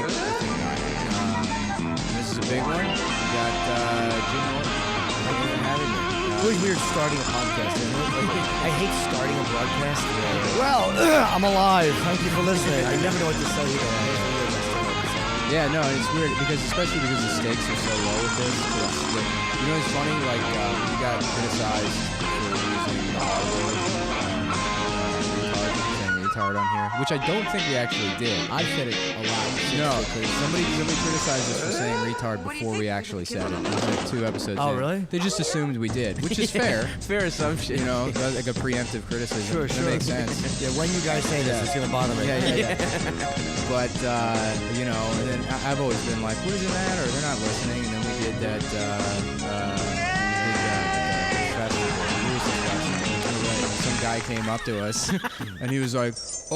think not. This is a big one. We got Jim Norton. Thank you for having me. It's always weird starting a podcast, isn't it? Like, I hate starting a broadcast. Well, I'm alive. Thank you for listening. I never know what to say either. Yeah, no, it's weird especially because the stakes are so low with this. You know, it's funny. Like we got criticized for using the R word, retard on here, which I don't think we actually did. I said it a lot. No, somebody criticized us for saying retard before we actually said it. It was like 2 episodes. Oh, in. really? They just assumed we did, which is fair. Fair assumption. You know, like a preemptive criticism. Sure. That makes sense. Yeah, when you guys say this, it's gonna bother me. Yeah. But you know, and then I've always been like, what does it matter? They're not listening. And then we did that. Festival. Some guy came up to us, and he was like, I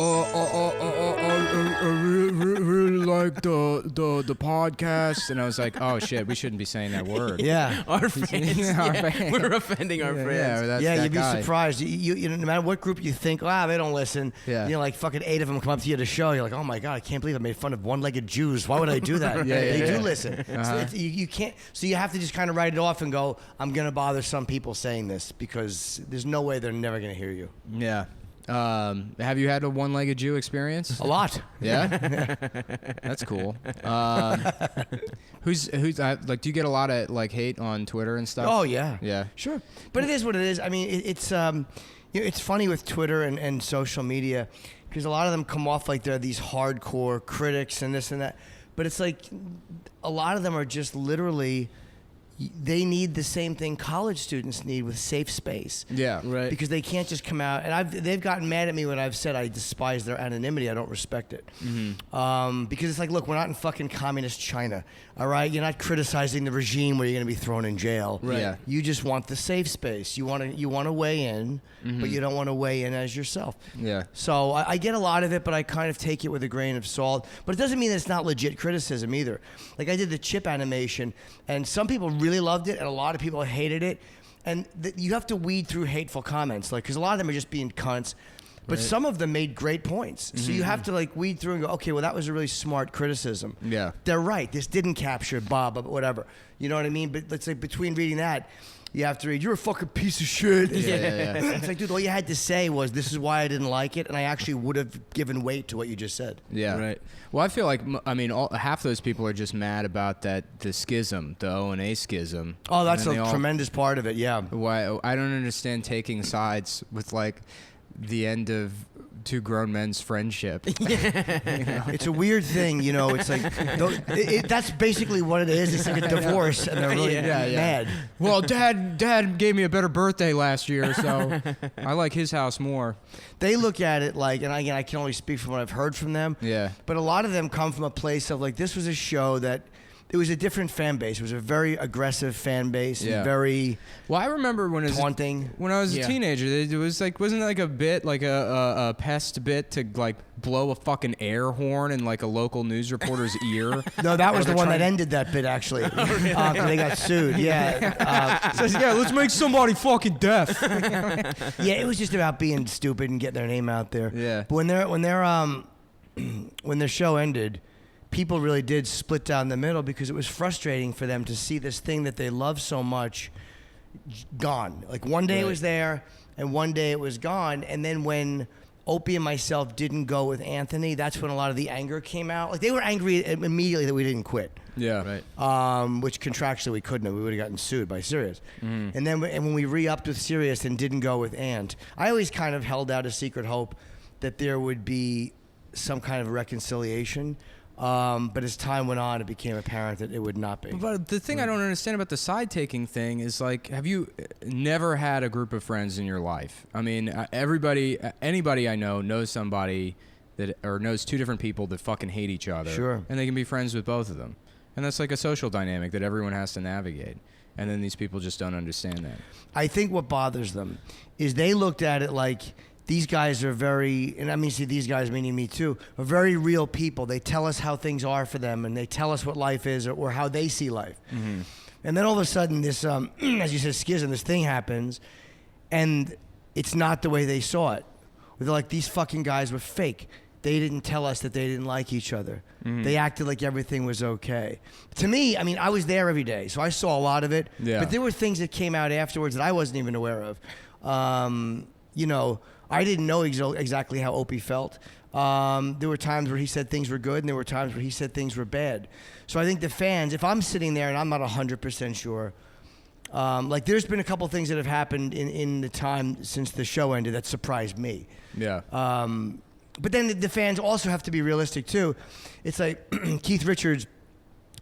really like the podcast, and I was like, oh shit, we shouldn't be saying that word. Yeah, our fans. We're offending our friends. You'd be surprised. You know, no matter what group you think, they don't listen. Yeah. You know, like fucking 8 of them come up to you to show. You're like, oh my god, I can't believe I made fun of one-legged Jews. Why would I do that? They do listen. So you can't. So you have to just kind of write it off and go, I'm gonna bother some people saying this because there's no way they're never gonna hear you. Yeah. Have you had a one-legged Jew experience? A lot. Yeah? That's cool. Who's like, do you get a lot of like hate on Twitter and stuff? Oh yeah. Yeah. Sure. But it is what it is. I mean, it's you know, it's funny with Twitter and social media because a lot of them come off like they're these hardcore critics and this and that. But it's like a lot of them are just literally, they need the same thing college students need with safe space. Yeah, right. Because they can't just come out, and they've gotten mad at me when I've said I despise their anonymity. I don't respect it. Mm-hmm. Because it's like, look, we're not in fucking communist China, all right? You're not criticizing the regime where you're going to be thrown in jail. Right. Yeah. You just want the safe space. You want to weigh in, but you don't want to weigh in as yourself. Yeah. So I get a lot of it, but I kind of take it with a grain of salt. But it doesn't mean that it's not legit criticism either. Like I did the Chip animation, and some people really loved it, and a lot of people hated it. And you have to weed through hateful comments, like because a lot of them are just being cunts. But some of them made great points. So you have to like weed through and go, okay, well that was a really smart criticism. Yeah. They're right. This didn't capture Bob, but whatever. You know what I mean? But let's say between reading that, you have to read, you're a fucking piece of shit. Yeah. It's like, dude, all you had to say was, this is why I didn't like it, and I actually would have given weight to what you just said. Yeah. Right. Well, I feel like, I mean, half those people are just mad about the schism, the O&A schism. Oh, that's a tremendous part of it, yeah. Why I don't understand taking sides with, like, the end of two grown men's friendship. You know? It's a weird thing, you know. It's like that's basically what it is. It's like a divorce, and they're really mad. Well, Dad gave me a better birthday last year, so I like his house more. They look at it like, and again, I can only speak from what I've heard from them. Yeah. But a lot of them come from a place of like, this was a show that. It was a different fan base. It was a very aggressive fan base. Yeah. And very well, I remember when taunting. When I was a teenager, it was like, wasn't it like a bit, like a pest bit to like blow a fucking air horn in like a local news reporter's ear? No, that was the one that ended that bit actually. They got sued. Yeah. Says, yeah, let's make somebody fucking deaf. Yeah, it was just about being stupid and getting their name out there. Yeah. But when their show ended, people really did split down the middle because it was frustrating for them to see this thing that they love so much gone. Like one day it was there and one day it was gone. And then when Opie and myself didn't go with Anthony, that's when a lot of the anger came out. Like they were angry immediately that we didn't quit. Yeah, right. Which contractually we couldn't have. We would have gotten sued by Sirius. And then when we re-upped with Sirius and didn't go with Ant, I always kind of held out a secret hope that there would be some kind of reconciliation. But as time went on, it became apparent that it would not be. But the thing I don't understand about the side-taking thing is, like, have you never had a group of friends in your life? I mean, anybody I know knows somebody or knows two different people that fucking hate each other. Sure. And they can be friends with both of them. And that's like a social dynamic that everyone has to navigate. And then these people just don't understand that. I think what bothers them is they looked at it like, these guys are very, and I mean, see, these guys, meaning me too, are very real people. They tell us how things are for them, and they tell us what life is or how they see life. Mm-hmm. And then all of a sudden, this, as you said, schism, this thing happens, and it's not the way they saw it. They're like, these fucking guys were fake. they didn't tell us that they didn't like each other. They acted like everything was okay. To me, I mean, I was there every day, so I saw a lot of it. Yeah. But there were things that came out afterwards that I wasn't even aware of. You know, I didn't know exactly how Opie felt. There were times where he said things were good, and there were times where he said things were bad. So I think the fans, if I'm sitting there and I'm not 100% sure, like there's been a couple things that have happened in the time since the show ended that surprised me. Yeah. But then the fans also have to be realistic too. It's like Keith Richards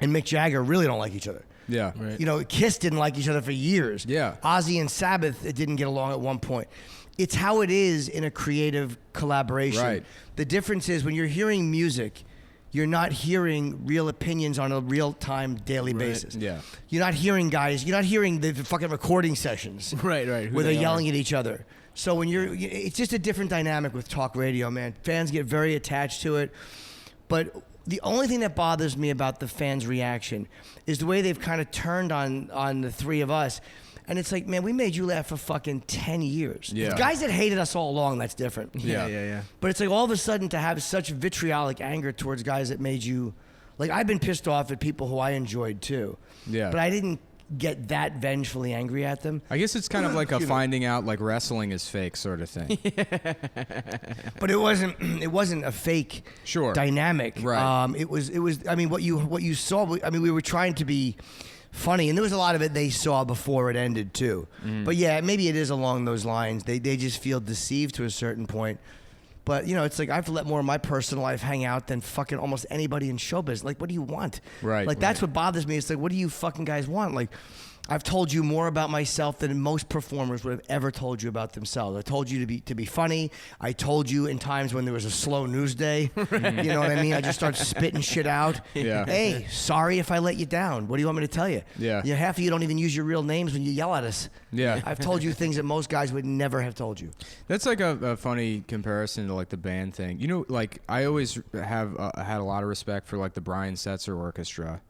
and Mick Jagger really don't like each other. Yeah. Right. You know, Kiss didn't like each other for years. Yeah. Ozzy and Sabbath didn't get along at one point. It's how it is in a creative collaboration. Right. The difference is when you're hearing music, you're not hearing real opinions on a real-time daily basis. Yeah. You're not hearing the fucking recording sessions. Right. Where they're yelling at each other. So when it's just a different dynamic with talk radio, man. Fans get very attached to it. But the only thing that bothers me about the fans' reaction is the way they've kind of turned on the three of us. And it's like, man, we made you laugh for fucking 10 years. Yeah. The guys that hated us all along, that's different. Yeah. But it's like all of a sudden to have such vitriolic anger towards guys that made you... Like, I've been pissed off at people who I enjoyed, too. Yeah. But I didn't get that vengefully angry at them. I guess it's kind of like a finding out like wrestling is fake sort of thing. But it wasn't a fake dynamic. Right. It was I mean what you saw, I mean we were trying to be funny, and there was a lot of it they saw before it ended too. But yeah, maybe it is along those lines. They just feel deceived to a certain point. But, you know, it's like I have to let more of my personal life hang out than fucking almost anybody in showbiz. Like, what do you want? Right. Like, that's what bothers me. It's like, what do you fucking guys want? Like, I've told you more about myself than most performers would have ever told you about themselves. I told you to be funny. I told you in times when there was a slow news day. You know what I mean? I just start spitting shit out. Yeah. Hey, sorry if I let you down. What do you want me to tell you? Yeah. Half of you don't even use your real names when you yell at us. Yeah. I've told you things that most guys would never have told you. That's like a funny comparison to like the band thing. You know, like I always have had a lot of respect for like the Brian Setzer Orchestra,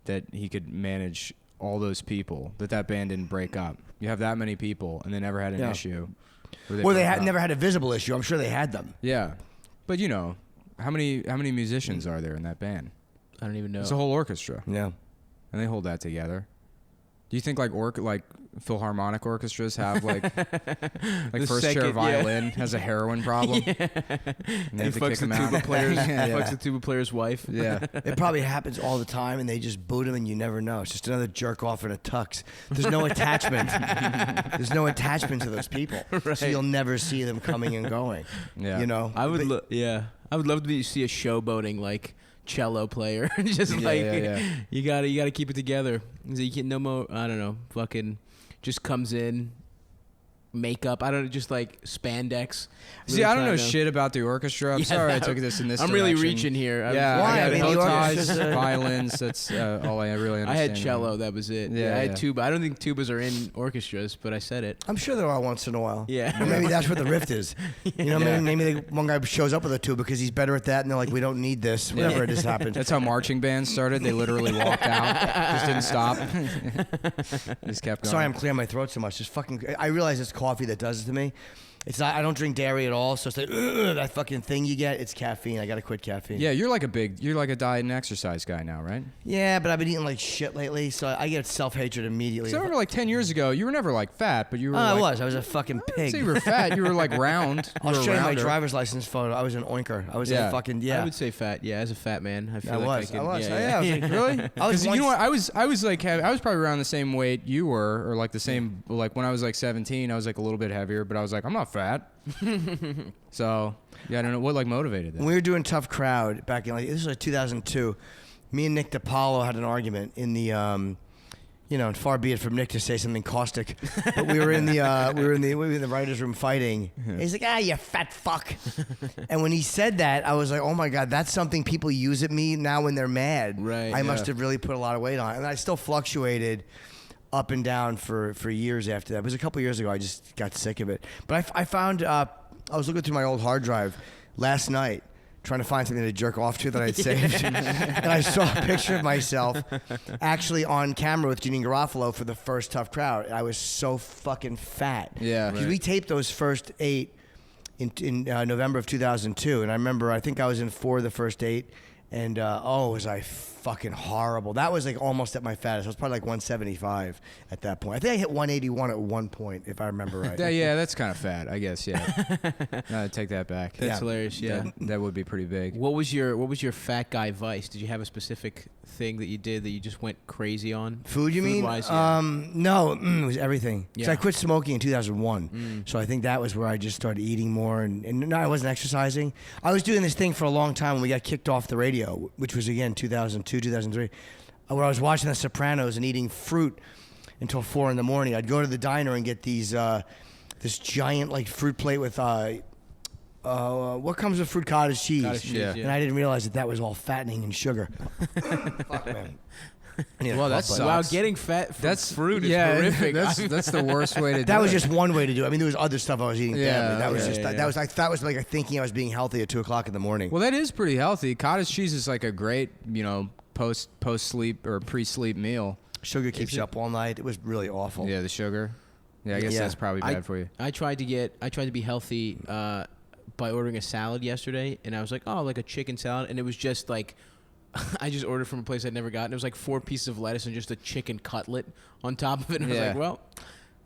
that he could manage all those people, that band didn't break up. You have that many people and they never had an issue. Well, they never had a visible issue. I'm sure they had them. Yeah. But you know, how many musicians are there in that band? I don't even know. It's a whole orchestra. Yeah. And they hold that together. Do you think like Philharmonic orchestras have like first chair violin has a heroin problem? Yeah. And they have to fucks kick the him out. tuba player's Yeah. fucks the tuba player's wife. Yeah. It probably happens all the time, and they just boot him, and you never know. It's just another jerk off in a tux. There's no attachment. There's no attachment to those people, so you'll never see them coming and going. Yeah. You know, I would love to see a showboating like cello player. Just you gotta keep it together. You can no more. I don't know. Fucking just comes in. Makeup, I don't know, just like spandex. See, I don't know shit about the orchestra. I'm sorry I took this in this I'm direction. really reaching here. Yeah, Why? I I mean, got the bow ties, orchestra's violins. That's all I really understand. I had cello. That was it. Yeah, I had yeah. tuba. I don't think tubas are in orchestras, but I said it. I'm sure there are once in a while. Yeah. But maybe that's where the rift is. You know, Yeah. maybe one guy shows up with a tuba because he's better at that, and they're like, we don't need this. Whatever it just happened. That's how marching bands started. They literally walked out, just didn't stop, just kept going. Sorry, I'm clearing my throat so much. Just fucking. I realize it's coffee that does it to me. It's not. I don't drink dairy at all, so it's like that fucking thing you get. It's caffeine. I gotta quit caffeine. Yeah, you're like a diet and exercise guy now, right? Yeah, but I've been eating like shit lately, so I get self-hatred immediately. So I remember like 10 years ago, you were never like fat, but you were. I like, was a fucking pig. So you were fat. You were like round. I'll You were show you my rounder. driver's license photo. I was an oinker. I was Yeah. a fucking I would say fat. Yeah, as a fat man, I feel I like was. I could. I was. Yeah, I was like, Really? I was Because you know once- what? I was like I was probably around the same weight you were, or like the same. Like when I was like 17, I was like a little bit heavier, but I was like I'm not fat. So yeah, I don't know what like motivated that. When we were doing Tough Crowd back in this was like 2002, me and Nick DiPaolo had an argument in the and far be it from Nick to say something caustic, but we were in the writers' room fighting. He's like, you fat fuck. And when he said that, I was like, oh my god, that's something people use at me now when they're mad. Right, I yeah. must have really put a lot of weight on it, and I still fluctuated up and down for years after that. It was a couple years ago. I just got sick of it. But I found I was looking through my old hard drive last night trying to find something to jerk off to that I'd saved. And I saw a picture of myself actually on camera with Janine Garofalo for the first Tough Crowd. I was so fucking fat. Yeah. Because we taped those first 8 in November of 2002, and I remember I think I was in 4 the first 8, and was I fucking horrible. That was like almost at my fattest. I was probably like 175 at that point. I think I hit 181 at one point, if I remember right. Yeah, that's kind of fat, I guess. Yeah, no, take that back. That's hilarious. Yeah, that would be pretty big. What was your fat guy vice? Did you have a specific thing that you did that you just went crazy on? Food, you mean? Food-wise, yeah. No, it was everything. Yeah. So I quit smoking in 2001. So I think that was where I just started eating more. And no, I wasn't exercising. I was doing this thing for a long time when we got kicked off the radio, which was, again, 2002, 2003, where I was watching The Sopranos and eating fruit until 4 in the morning. I'd go to the diner and get these this giant like fruit plate with what comes with fruit? Cottage cheese. Yeah. And I didn't realize that was all fattening and sugar. Fuck, man. Well, that sucks. Wow, getting fat from fruit is horrific. That's the worst way to do it. That was just one way to do it. I mean, there was other stuff I was eating. Yeah, That was yeah, just that was like thinking I was being healthy at 2:00 in the morning. Well, that is pretty healthy. Cottage cheese is like a great, post sleep or pre-sleep meal. Sugar keeps you up all night. It was really awful. Yeah, the sugar. Yeah, I guess that's probably bad for you. I tried to be healthy by ordering a salad yesterday, and I was like, oh, like a chicken salad, and it was just like, I just ordered from a place I'd never gotten. It was like 4 pieces of lettuce and just a chicken cutlet on top of it. And I was like, well,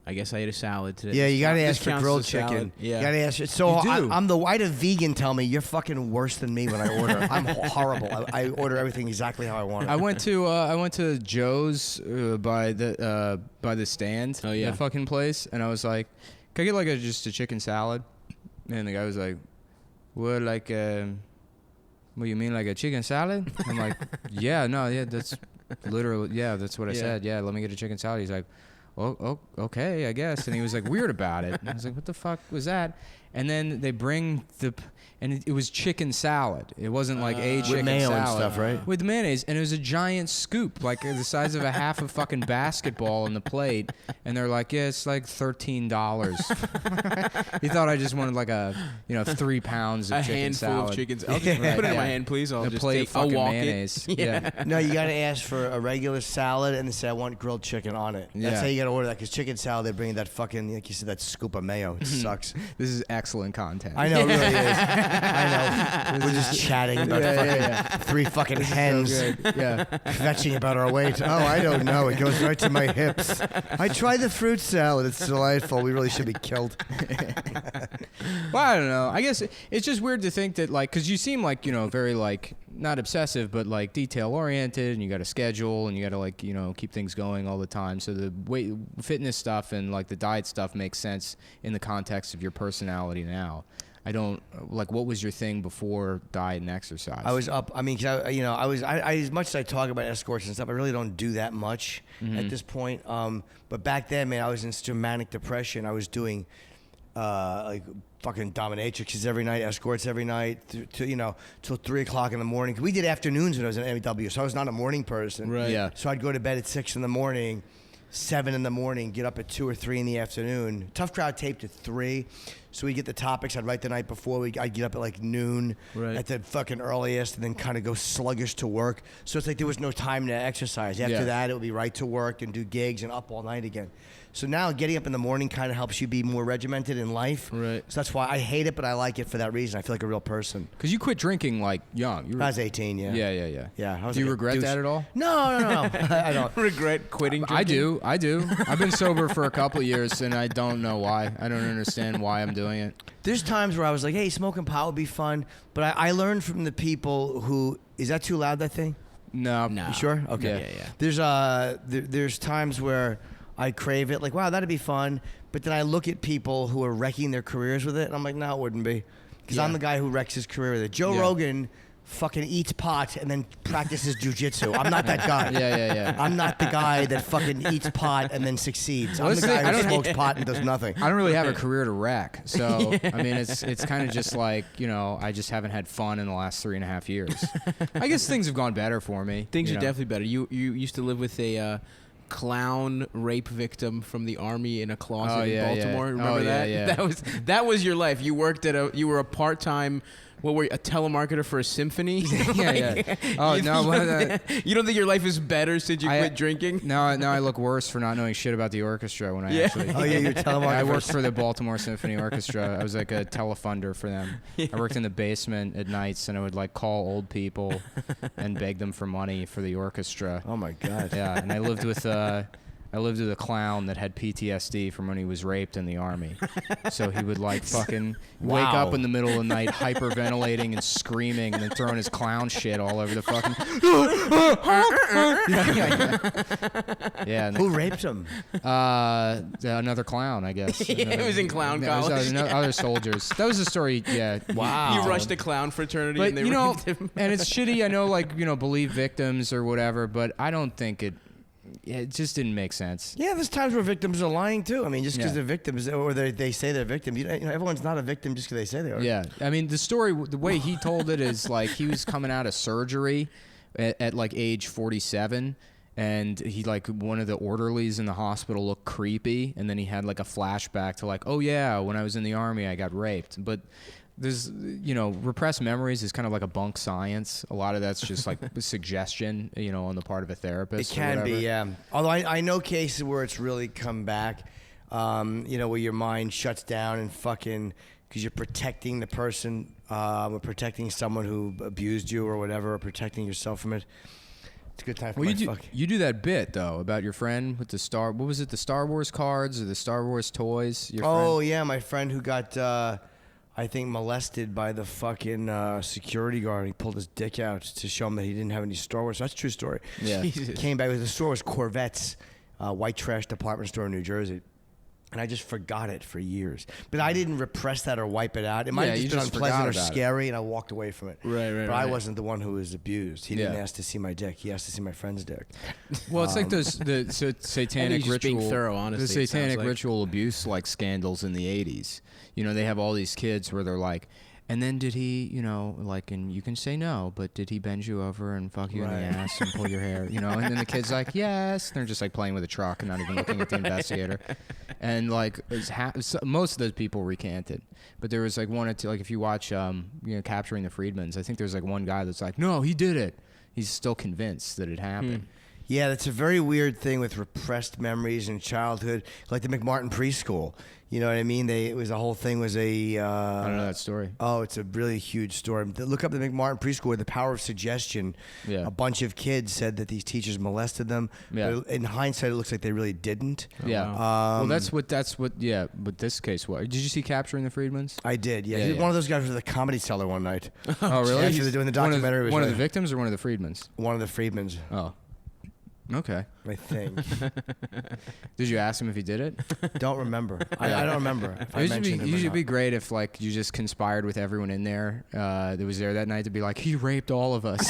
I guess I ate a salad today. Yeah, you gotta ask for counts grilled as a salad. chicken. Yeah, you gotta ask. So You do. I'm the white of vegan. Tell me you're fucking worse than me when I order. I'm horrible. I order everything exactly how I want it. I went to Joe's by the stand. Oh, yeah. That fucking place, and I was like, "Can I get like just a chicken salad?" And the guy was like, "What, like what, you mean like a chicken salad?" I'm like, yeah, that's literally, that's what I said. Yeah, let me get a chicken salad. He's like, oh, okay, I guess. And he was like weird about it. And I was like, what the fuck was that? And then they bring and it was chicken salad. It wasn't like a chicken with mayo salad. and stuff, right? With mayonnaise. And it was a giant scoop, like the size of a half a fucking basketball on the plate. And they're like, yeah, it's like $13. He thought I just wanted like 3 pounds of a chicken handful salad. of chickens. I'll just put it in my hand, please. I'll A just plate of I'll fucking walk mayonnaise. it. Yeah. No, you gotta ask for a regular salad and they say I want grilled chicken on it. That's Yeah. how you gotta order that. Because chicken salad, they bring that fucking, like you said, that scoop of mayo. It sucks. This is excellent content. I know, it really is. I know. We're just chatting about 3 fucking hens So good. Yeah. fetching about our weight. Oh, I don't know. It goes right to my hips. I tried the fruit salad. It's delightful. We really should be killed. Well, I don't know. I guess it's just weird to think that, like, because you seem like, very, like, not obsessive, but, like, detail-oriented, and you got a schedule, and you got to, like, keep things going all the time. So the weight, fitness stuff and, like, the diet stuff makes sense in the context of your personality now. I don't, like, what was your thing before diet and exercise? I was up. I mean, 'cause I as much as I talk about escorts and stuff, I really don't do that much at this point. But back then, man, I was in such a manic depression. I was doing like fucking dominatrixes every night, escorts every night, till 3:00 in the morning. We did afternoons when I was in MEW, so I was not a morning person. Right. Yeah. So I'd go to bed at 6 in the morning, 7 in the morning, get up at 2 or 3 in the afternoon. Tough Crowd taped at 3. So we get the topics. I'd write the night before. I'd get up at like noon at the fucking earliest, and then kind of go sluggish to work. So it's like there was no time to exercise. After that, it would be right to work and do gigs and up all night again. So now getting up in the morning kind of helps you be more regimented in life. Right. So that's why I hate it, but I like it for that reason. I feel like a real person. Because you quit drinking, like, young. I was 18, yeah. Yeah. Yeah. I was Do you like a regret douche. that at all? No. I don't. Regret quitting drinking? I do. I've been sober for a couple of years, and I don't know why. I don't understand why I'm doing it. There's times where I was like, hey, smoking pot would be fun. But I learned from the people who, is that too loud, that thing? No. You sure? Okay. Yeah. There's times where I crave it, like, wow, that'd be fun. But then I look at people who are wrecking their careers with it, and I'm like, no, it wouldn't be. Because I'm the guy who wrecks his career with it. Joe Rogan fucking eats pot and then practices jujitsu. I'm not that guy. Yeah. I'm not the guy that fucking eats pot and then succeeds. I'm the guy who smokes pot and does nothing. I don't really have a career to wreck. So, I mean, it's kind of just like, I just haven't had fun in the last 3.5 years. I guess things have gone better for me. Things are definitely better. You used to live with a clown rape victim from the army in a closet in Baltimore. Remember that? Yeah. That was your life. You worked you were a part-time What were you, a telemarketer for a symphony? Yeah. Oh no, you don't think your life is better since you quit drinking? Now I look worse for not knowing shit about the orchestra when I actually. Oh yeah, you're telemarketing. I worked for the Baltimore Symphony Orchestra. I was like a telefunder for them. Yeah. I worked in the basement at nights, and I would like call old people and beg them for money for the orchestra. Oh my god. Yeah, and I lived with a clown that had PTSD from when he was raped in the army. So he would like fucking wake up in the middle of the night hyperventilating and screaming and then throwing his clown shit all over the fucking... Yeah. Who raped him? Another clown, I guess. It was in clown college. Other soldiers. That was the story, yeah. Wow. You rushed a clown fraternity But, and they raped him. And it's shitty, I know, like, believe victims or whatever, but I don't think it just didn't make sense. Yeah, there's times where victims are lying too. I mean, just because they're victims or they say they're victims, everyone's not a victim just because they say they are. Yeah, I mean, the story, the way he told it is like he was coming out of surgery at like age 47, and he like one of the orderlies in the hospital looked creepy, and then he had like a flashback to like, oh yeah, when I was in the army, I got raped, but. There's, repressed memories is kind of like a bunk science. A lot of that's just like suggestion, on the part of a therapist. It can be, yeah. Although I know cases where it's really come back, where your mind shuts down and fucking, because you're protecting the person, or protecting someone who abused you or whatever, or protecting yourself from it. It's a good time for you do that bit, though, about your friend with the what was it, the Star Wars cards or the Star Wars toys? Yeah, my friend who got... I think molested by the fucking security guard. He pulled his dick out to show him that he didn't have any Star Wars. That's a true story. Yeah. Came back with the store was Corvettes, white trash department store in New Jersey. And I just forgot it for years. But I didn't repress that or wipe it out. It might have just been unpleasant or scary, and I walked away from it. Right. But I wasn't the one who was abused. He didn't ask to see my dick. He asked to see my friend's dick. Well, it's like the satanic ritual. Being thorough, honestly, the satanic ritual abuse like scandals in the 80s. They have all these kids where they're like, and then did he, and you can say no, but did he bend you over and fuck you in the ass and pull your hair, and then the kid's like, yes. They're just like playing with a truck and not even looking at the investigator. And like, most of those people recanted. But there was like one or two, like if you watch, Capturing the Freedmans, I think there's like one guy that's like, no, he did it. He's still convinced that it happened. Yeah, that's a very weird thing with repressed memories in childhood, like the McMartin preschool. You know what I mean? The whole thing was I don't know that story. Oh, it's a really huge story. Look up the McMartin preschool, The Power of Suggestion. Yeah. A bunch of kids said that these teachers molested them. Yeah. But in hindsight, it looks like they really didn't. Yeah. Well, that's what. Yeah. But this case, what did you see Capturing the Freedmans? I did. Yeah. He was one of those guys was at the Comedy Cellar one night. Oh, really? After they're doing the documentary. One of the victims or one of the Freedmans? One of the Freedmans. Oh. Okay. I think. Did you ask him if he did it? Don't remember. I don't remember. It should be great if like you just conspired with everyone in there that was there that night to be like, he raped all of us.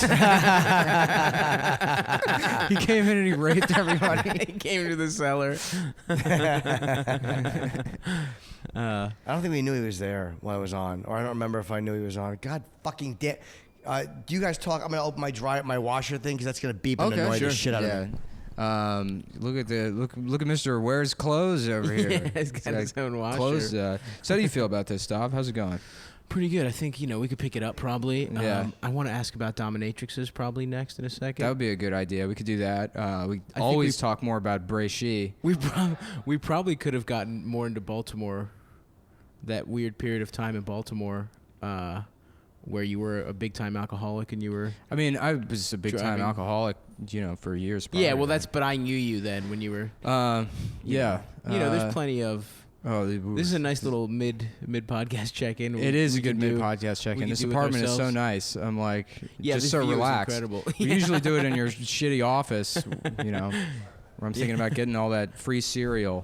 He came in and he raped everybody. He came to the cellar. I don't think we knew he was there while I was on, or I don't remember if I knew he was on. God fucking damn. Do you guys talk? I'm gonna open my washer thing because that's gonna beep and annoy the shit out of me. Look at Mr. Wears Clothes over here. Yeah, he's got his own washer. Clothes. So how do you feel about this, Stav? How's it going? Pretty good. I think we could pick it up probably. Yeah. I want to ask about dominatrixes probably next in a second. That would be a good idea. We could do that. We always talk more about Brachy. We probably could have gotten more into Baltimore. That weird period of time in Baltimore. Where you were a big-time alcoholic and you were... I mean, I was a big-time alcoholic, for years prior. Yeah, well, but I knew you then when you were... yeah. There's plenty of... Oh, this is a nice little mid-podcast check-in. It is a good mid-podcast check-in. This apartment is so nice. I'm like, just so relaxed. Incredible. We usually do it in your shitty office, where I'm thinking about getting all that free cereal.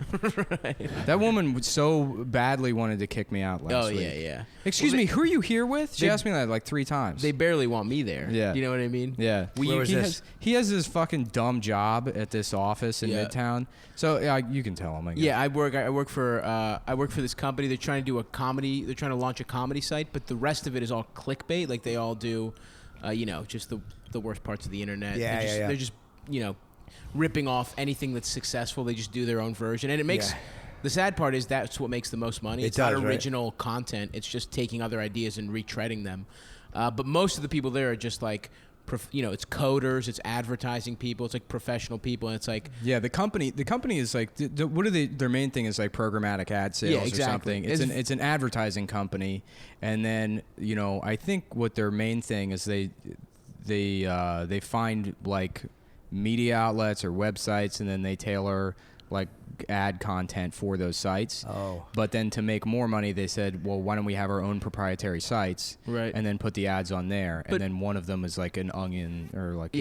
Right. That woman so badly wanted to kick me out last week. Yeah. Excuse me, who are you here with? She asked me that like 3 times. They barely want me there. Yeah. You know what I mean? Yeah. Where was this? He has this fucking dumb job at this office in Midtown. So you can tell him. I guess. Yeah, I work for this company. They're trying to do a comedy. They're trying to launch a comedy site, but the rest of it is all clickbait. Like they all do, just the worst parts of the internet. They're just ripping off anything that's successful. They just do their own version, and it makes The sad part is that's what makes the most money. It's does, not right? original content. It's just taking other ideas and retreading them. But most of the people there are just like, it's coders, it's advertising people, it's like professional people, and it's like the company is like what are their main thing is like programmatic ad sales or something. It's an advertising company, and then I think what their main thing is they find like media outlets or websites, and then they tailor like ad content for those sites. Oh. But then to make more money, they said, well, why don't we have our own proprietary sites, right, and then put the ads on there, and then one of them is like an Onion or like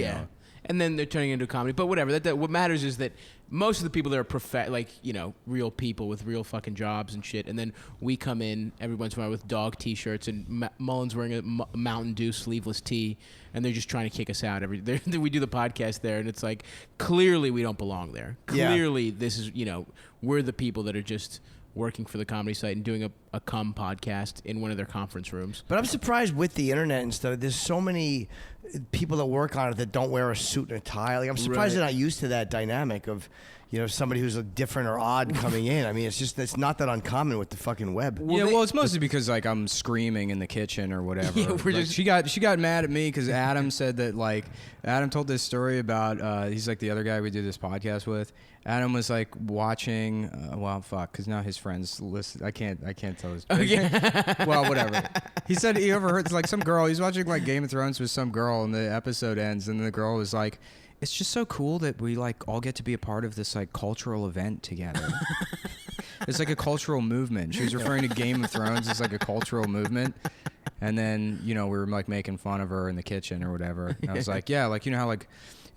and then they're turning into comedy. But whatever. That what matters is that most of the people there are real people with real fucking jobs and shit. And then we come in every once in a while with dog T-shirts, and Mullen's wearing a Mountain Dew sleeveless tee, and they're just trying to kick us out. We do the podcast there, and it's like clearly we don't belong there. Clearly this is we're the people that are just working for the comedy site and doing a cum podcast in one of their conference rooms. But I'm surprised with the internet and stuff. There's so many people that work on it that don't wear a suit and a tie. Like I'm surprised they're not used to that dynamic of, somebody who's different or odd coming in. I mean, it's not that uncommon with the fucking web. Well, it's mostly because like I'm screaming in the kitchen or whatever. Yeah, she got mad at me because Adam said that like Adam told this story about he's like the other guy we do this podcast with. Adam was like watching, because now his friends listen. I can't tell this. Well, whatever. He said he overheard like some girl. He's watching like Game of Thrones with some girl, and the episode ends, and the girl was like, "It's just so cool that we like all get to be a part of this like cultural event together." It's like a cultural movement. She was referring to Game of Thrones as like a cultural movement. And then, we were like making fun of her in the kitchen or whatever. And I was like, yeah, like, how like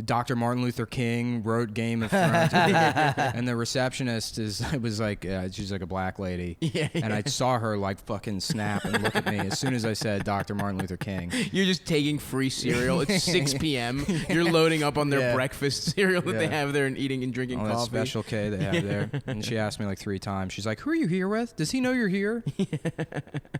Dr. Martin Luther King wrote Game of Thrones. And the receptionist was like, she's like a black lady. Yeah. And I saw her like fucking snap and look at me as soon as I said Dr. Martin Luther King. You're just taking free cereal. It's 6 p.m. You're loading up on their breakfast cereal that they have there and eating and drinking coffee. That Special K they have there. And she asked me like 3 times. She's like, who are you here with? Does he know you're here?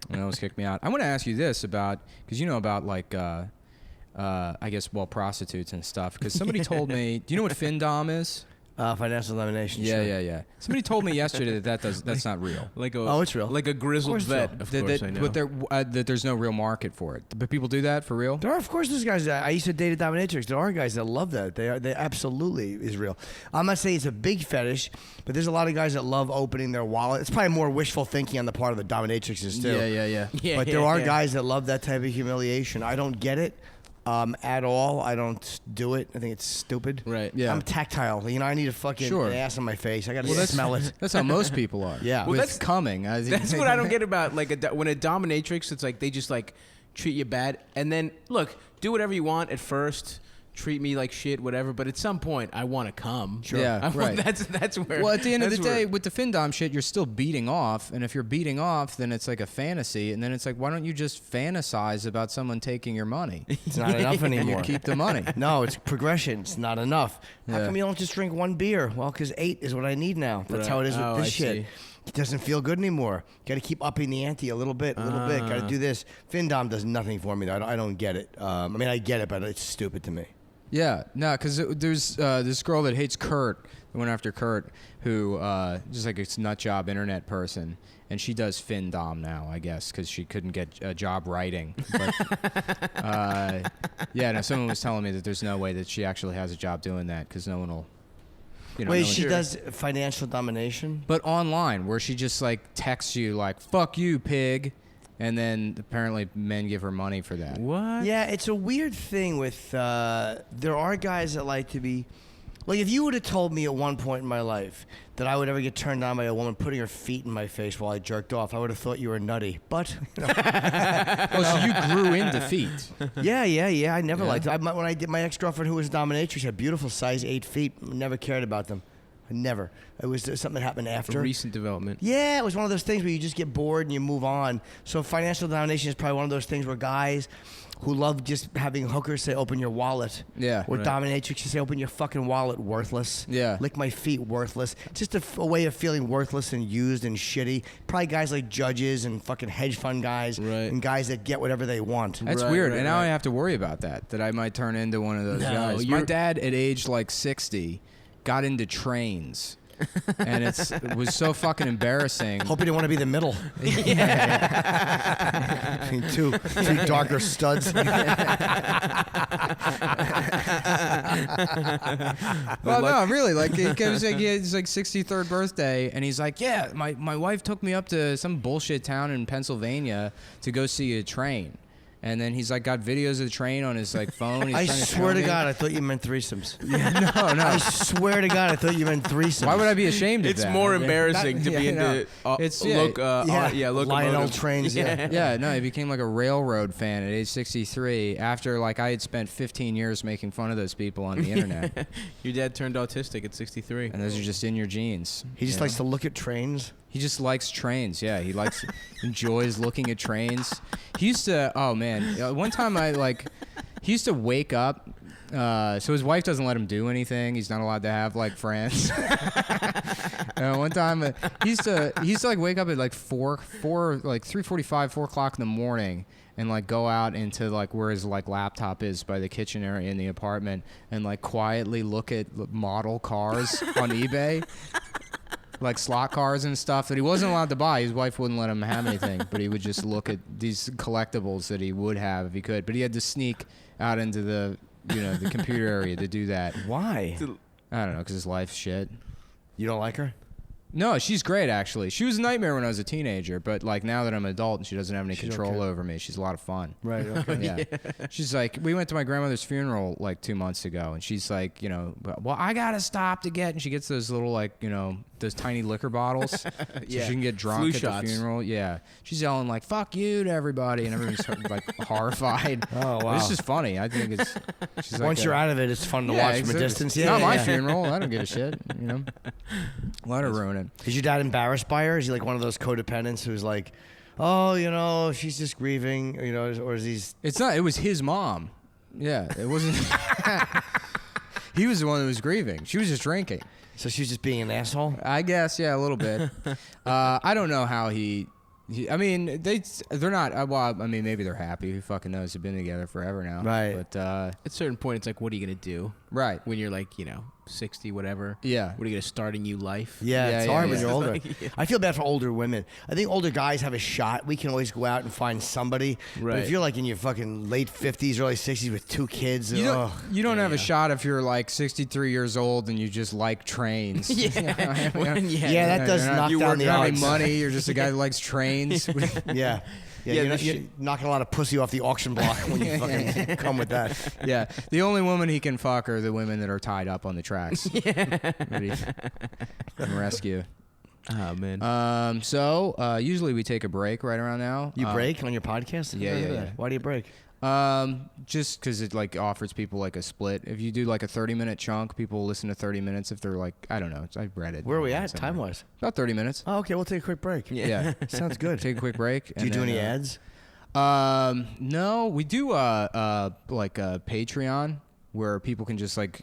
And almost kicked me out. I want to ask you this about, because about like, I guess, prostitutes and stuff. Because somebody told me, do you know what FinDom is? Financial domination. Yeah. Somebody told me yesterday that's not real. It's real. Like a grizzled vet. Of course, I know. But that there's no real market for it. But people do that for real? There are, of course, there's guys. I used to date a dominatrix. There are guys that love that. They absolutely is real. I'm not saying it's a big fetish, but there's a lot of guys that love opening their wallet. It's probably more wishful thinking on the part of the dominatrixes too. Yeah. But there are guys that love that type of humiliation. I don't get it. At all. I don't do it. I think it's stupid. Right. Yeah. I'm tactile. I need a fucking ass on my face. I got to smell it. That's how most people are. Yeah. Well, that's coming. That's what I don't get about when a dominatrix. It's like they just like treat you bad, and then look, do whatever you want at first. Treat me like shit, whatever. But at some point, I want to come. Sure. Yeah, right. That's where. Well, at the end of the day, with the FinDom shit, you're still beating off, and if you're beating off, then it's like a fantasy, and then it's like, why don't you just fantasize about someone taking your money? It's not enough anymore. You keep the money. No, it's progression. It's not enough. How come you don't just drink 1 beer? Well, because 8 is what I need now. That's how it is with this shit. See. It doesn't feel good anymore. Got to keep upping the ante a little bit. Got to do this. FinDom does nothing for me. I don't get it. I mean, I get it, but it's stupid to me. Yeah, no, because there's this girl that hates Kurt, that went after Kurt, who just like a nut job internet person, and she does FinDom now, I guess, because she couldn't get a job writing. But someone was telling me that there's no way that she actually has a job doing that, because no one will. Wait, she does financial domination? But online, where she just like texts you like, fuck you, pig. And then apparently men give her money for that. What? Yeah, it's a weird thing with, there are guys that like to be, like if you would have told me at one point in my life that I would ever get turned on by a woman putting her feet in my face while I jerked off, I would have thought you were nutty. But, so you grew into feet. Yeah. I never liked it. When I did my ex-girlfriend who was a dominatrix, had beautiful size 8 feet, never cared about them. Never. It was something that happened after. A recent development. Yeah, it was one of those things where you just get bored and you move on. So financial domination is probably one of those things where guys who love just having hookers say, open your wallet. Yeah. Or dominatrix say, open your fucking wallet, worthless. Yeah. Lick my feet, worthless. Just a way of feeling worthless and used and shitty. Probably guys like judges and fucking hedge fund guys. Right. And guys that get whatever they want. That's weird. And now I have to worry about that I might turn into one of those guys. My dad at age like 60 got into trains. And it was so fucking embarrassing. Hope you didn't want to be the middle. Between two darker studs. Well, no, really. Like, it was like his 63rd birthday, and he's like, "Yeah, my wife took me up to some bullshit town in Pennsylvania to go see a train." And then he's like got videos of the train on his like phone. He's I trying swear to show me. God, I thought you meant threesomes. No. I swear to God, I thought you meant threesomes. Why would I be ashamed of It's that? more I mean, embarrassing to be in no. the It's locomotive. Lionel trains. Yeah. Yeah, no, he became like a railroad fan at age 63 after like I had spent 15 years making fun of those people on the internet. Your dad turned autistic at 63. And those are just in your genes. He just you know? likes to look at trains. He just likes trains. Yeah, he enjoys looking at trains. He used to. Oh man, one time he used to wake up. So his wife doesn't let him do anything. He's not allowed to have like friends. One time he used to like wake up at like 3:45, 4 o'clock in the morning, and like go out into like where his like laptop is by the kitchen area in the apartment, and like quietly look at model cars on eBay. Like slot cars and stuff that he wasn't allowed to buy. His wife wouldn't let him have anything, but he would just look at these collectibles that he would have if he could. But he had to sneak out into the computer area to do that. Why? I don't know, because his life's shit. You don't like her? No, she's great, actually. She was a nightmare when I was a teenager, but like now that I'm an adult and she doesn't have any control over me, she's a lot of fun. Right, okay. Yeah. She's like, we went to my grandmother's funeral like 2 months ago, and she's like, well, I gotta stop to get, and she gets those little like, those tiny liquor bottles, so she can get drunk Flu at shots. the funeral. Yeah. She's yelling like, fuck you to everybody, and everyone's like horrified. Oh, wow. It's just funny. I think she's like Once you're out of it, it's fun to yeah, watch from a exactly. distance. It's Yeah, not my yeah. funeral. I don't give a shit, Let her ruin it. Is your dad embarrassed by her? Is he like one of those codependents who's like, oh, she's just grieving, or is he? It's not. It was his mom. Yeah, it wasn't. He was the one who was grieving. She was just drinking. So she's just being an asshole? I guess, yeah, a little bit. I don't know how I mean, they're not. Well, I mean, maybe they're happy. Who fucking knows? They've been together forever now. Right. But At a certain point, it's like, what are you gonna do? right. When you're like, 60, whatever. Yeah. What are you gonna start a new life? Yeah, Yeah, it's yeah, hard when yeah. you're older. Yeah. I feel bad for older women. I think older guys have a shot. We can always go out and find somebody. But Right. if you're like in your fucking late 50s, early 60s with 2 kids, You don't, you don't have a yeah. shot if you're like 63 years old and you just like trains. Yeah. Yeah, that does You're not- knock you down work the for any odds. money. You're just a guy who likes trains. Yeah. Yeah, you're, the not, you're knocking a lot of pussy off the auction block when you fucking come with that. Yeah, the only woman he can fuck are the women that are tied up on the tracks. That he can rescue. Oh man. So usually we take a break right around now. You break on your podcast? yeah, yeah, yeah. Why do you break? Just because it like offers people like a split. If you do like a 30-minute chunk, people listen to 30 minutes if they're like, I don't know. I read it. Where are we at, somewhere. time-wise? About 30 minutes. Oh, okay, we'll take a quick break. Yeah. Sounds good. Take a quick break. Do you do any ads? No, we do like a Patreon where people can just like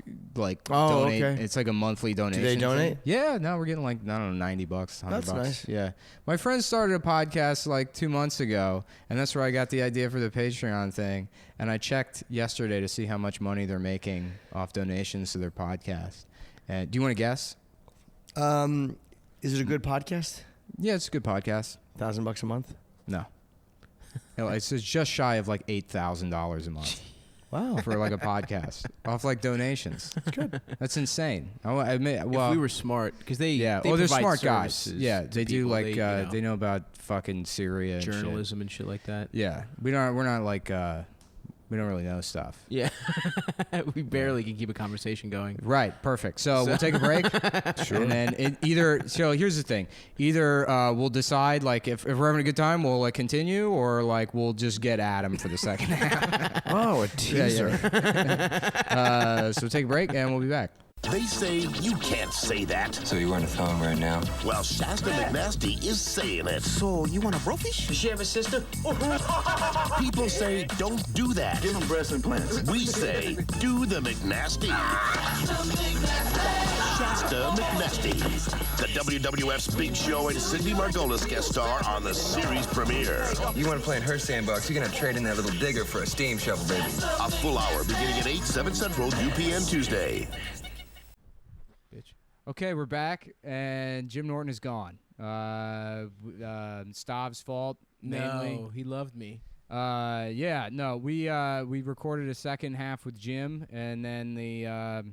Oh, donate. okay. It's like a monthly donation. they thing. donate? Yeah, no, we're getting like I don't know, $90, $100. That's nice. Yeah, my friend started a podcast like 2 months ago, and that's where I got the idea for the Patreon thing. And I checked yesterday to see how much money they're making off donations to their podcast. And do you want to guess? Is it a good podcast? Yeah, it's a good podcast. $1,000 a month? No, it's just shy of like $8,000 a month. Wow. For like a podcast off like donations. That's good. That's insane. I admit, well, if we were smart, because they yeah. they They're provide smart guys. services Yeah, to they do people. like they know about fucking Syria and journalism and shit like that. shit. Yeah, we're not like we don't really know stuff. Yeah, we barely can keep a conversation going. Right. Perfect. So we'll take a break. Sure. And then so here's the thing. Either we'll decide like if we're having a good time, we'll like continue, or like we'll just get Adam for the second half. Oh, a teaser. So take a break and we'll be back. They say you can't say that. So you're on the phone right now? Well, Shasta McNasty is saying it. So, you want a brofish? Does she have a sister? People say don't do that. Give him breast implants. We say do the McNasty. Shasta McNasty. The WWF's Big Show and Cindy Margolis guest star on the series premiere. You want to play in her sandbox, you're going to trade in that little digger for a steam shovel, baby. A full hour beginning at 8, 7 Central, UPN Tuesday. Okay, we're back, and Jim Norton is gone. Stav's fault, mainly. No, he loved me. We recorded a second half with Jim, and then the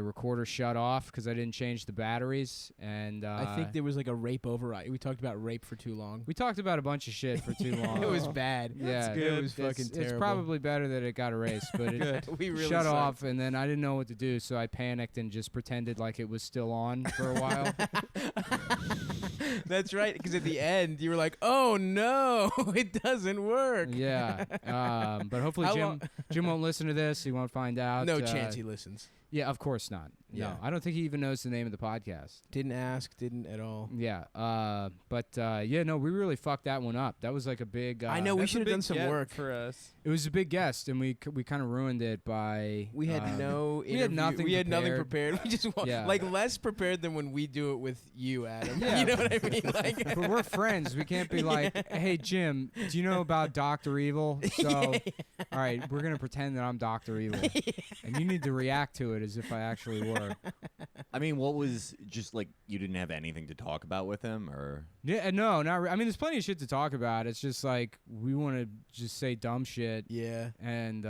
recorder shut off because I didn't change the batteries, and I think there was like a rape override. We talked about rape for too long. we talked about a bunch of shit for too long. It was bad. Yeah, It was fucking terrible. It's probably better that it got erased, but it We really shut sucked. off, and then I didn't know what to do, so I panicked and just pretended like it was still on for a while. That's right, because at the end you were like, "Oh no, it doesn't work." Yeah, but hopefully How Jim won't listen to this. He won't find out. No chance he listens. Yeah, of course not. Yeah. No, I don't think he even knows the name of the podcast. Didn't ask, didn't at all. Yeah, we really fucked that one up. That was like a big. I know we That's a should have big done some get work. for us. It was a big guest, and we kind of ruined it by. We had no. we had interview- nothing We had nothing prepared. prepared. We just Yeah. like less prepared than when we do it with you, Adam. Yeah. You know what I mean? Like, But we're friends. We can't be like, hey, Jim, do you know about Dr. Evil? So, all right, we're going to pretend that I'm Dr. Evil. And you need to react to it as if I actually were. I mean, what was just like you didn't have anything to talk about with him, or Yeah, no, not I mean, there's plenty of shit to talk about. It's just like we want to just say dumb shit. yeah. And,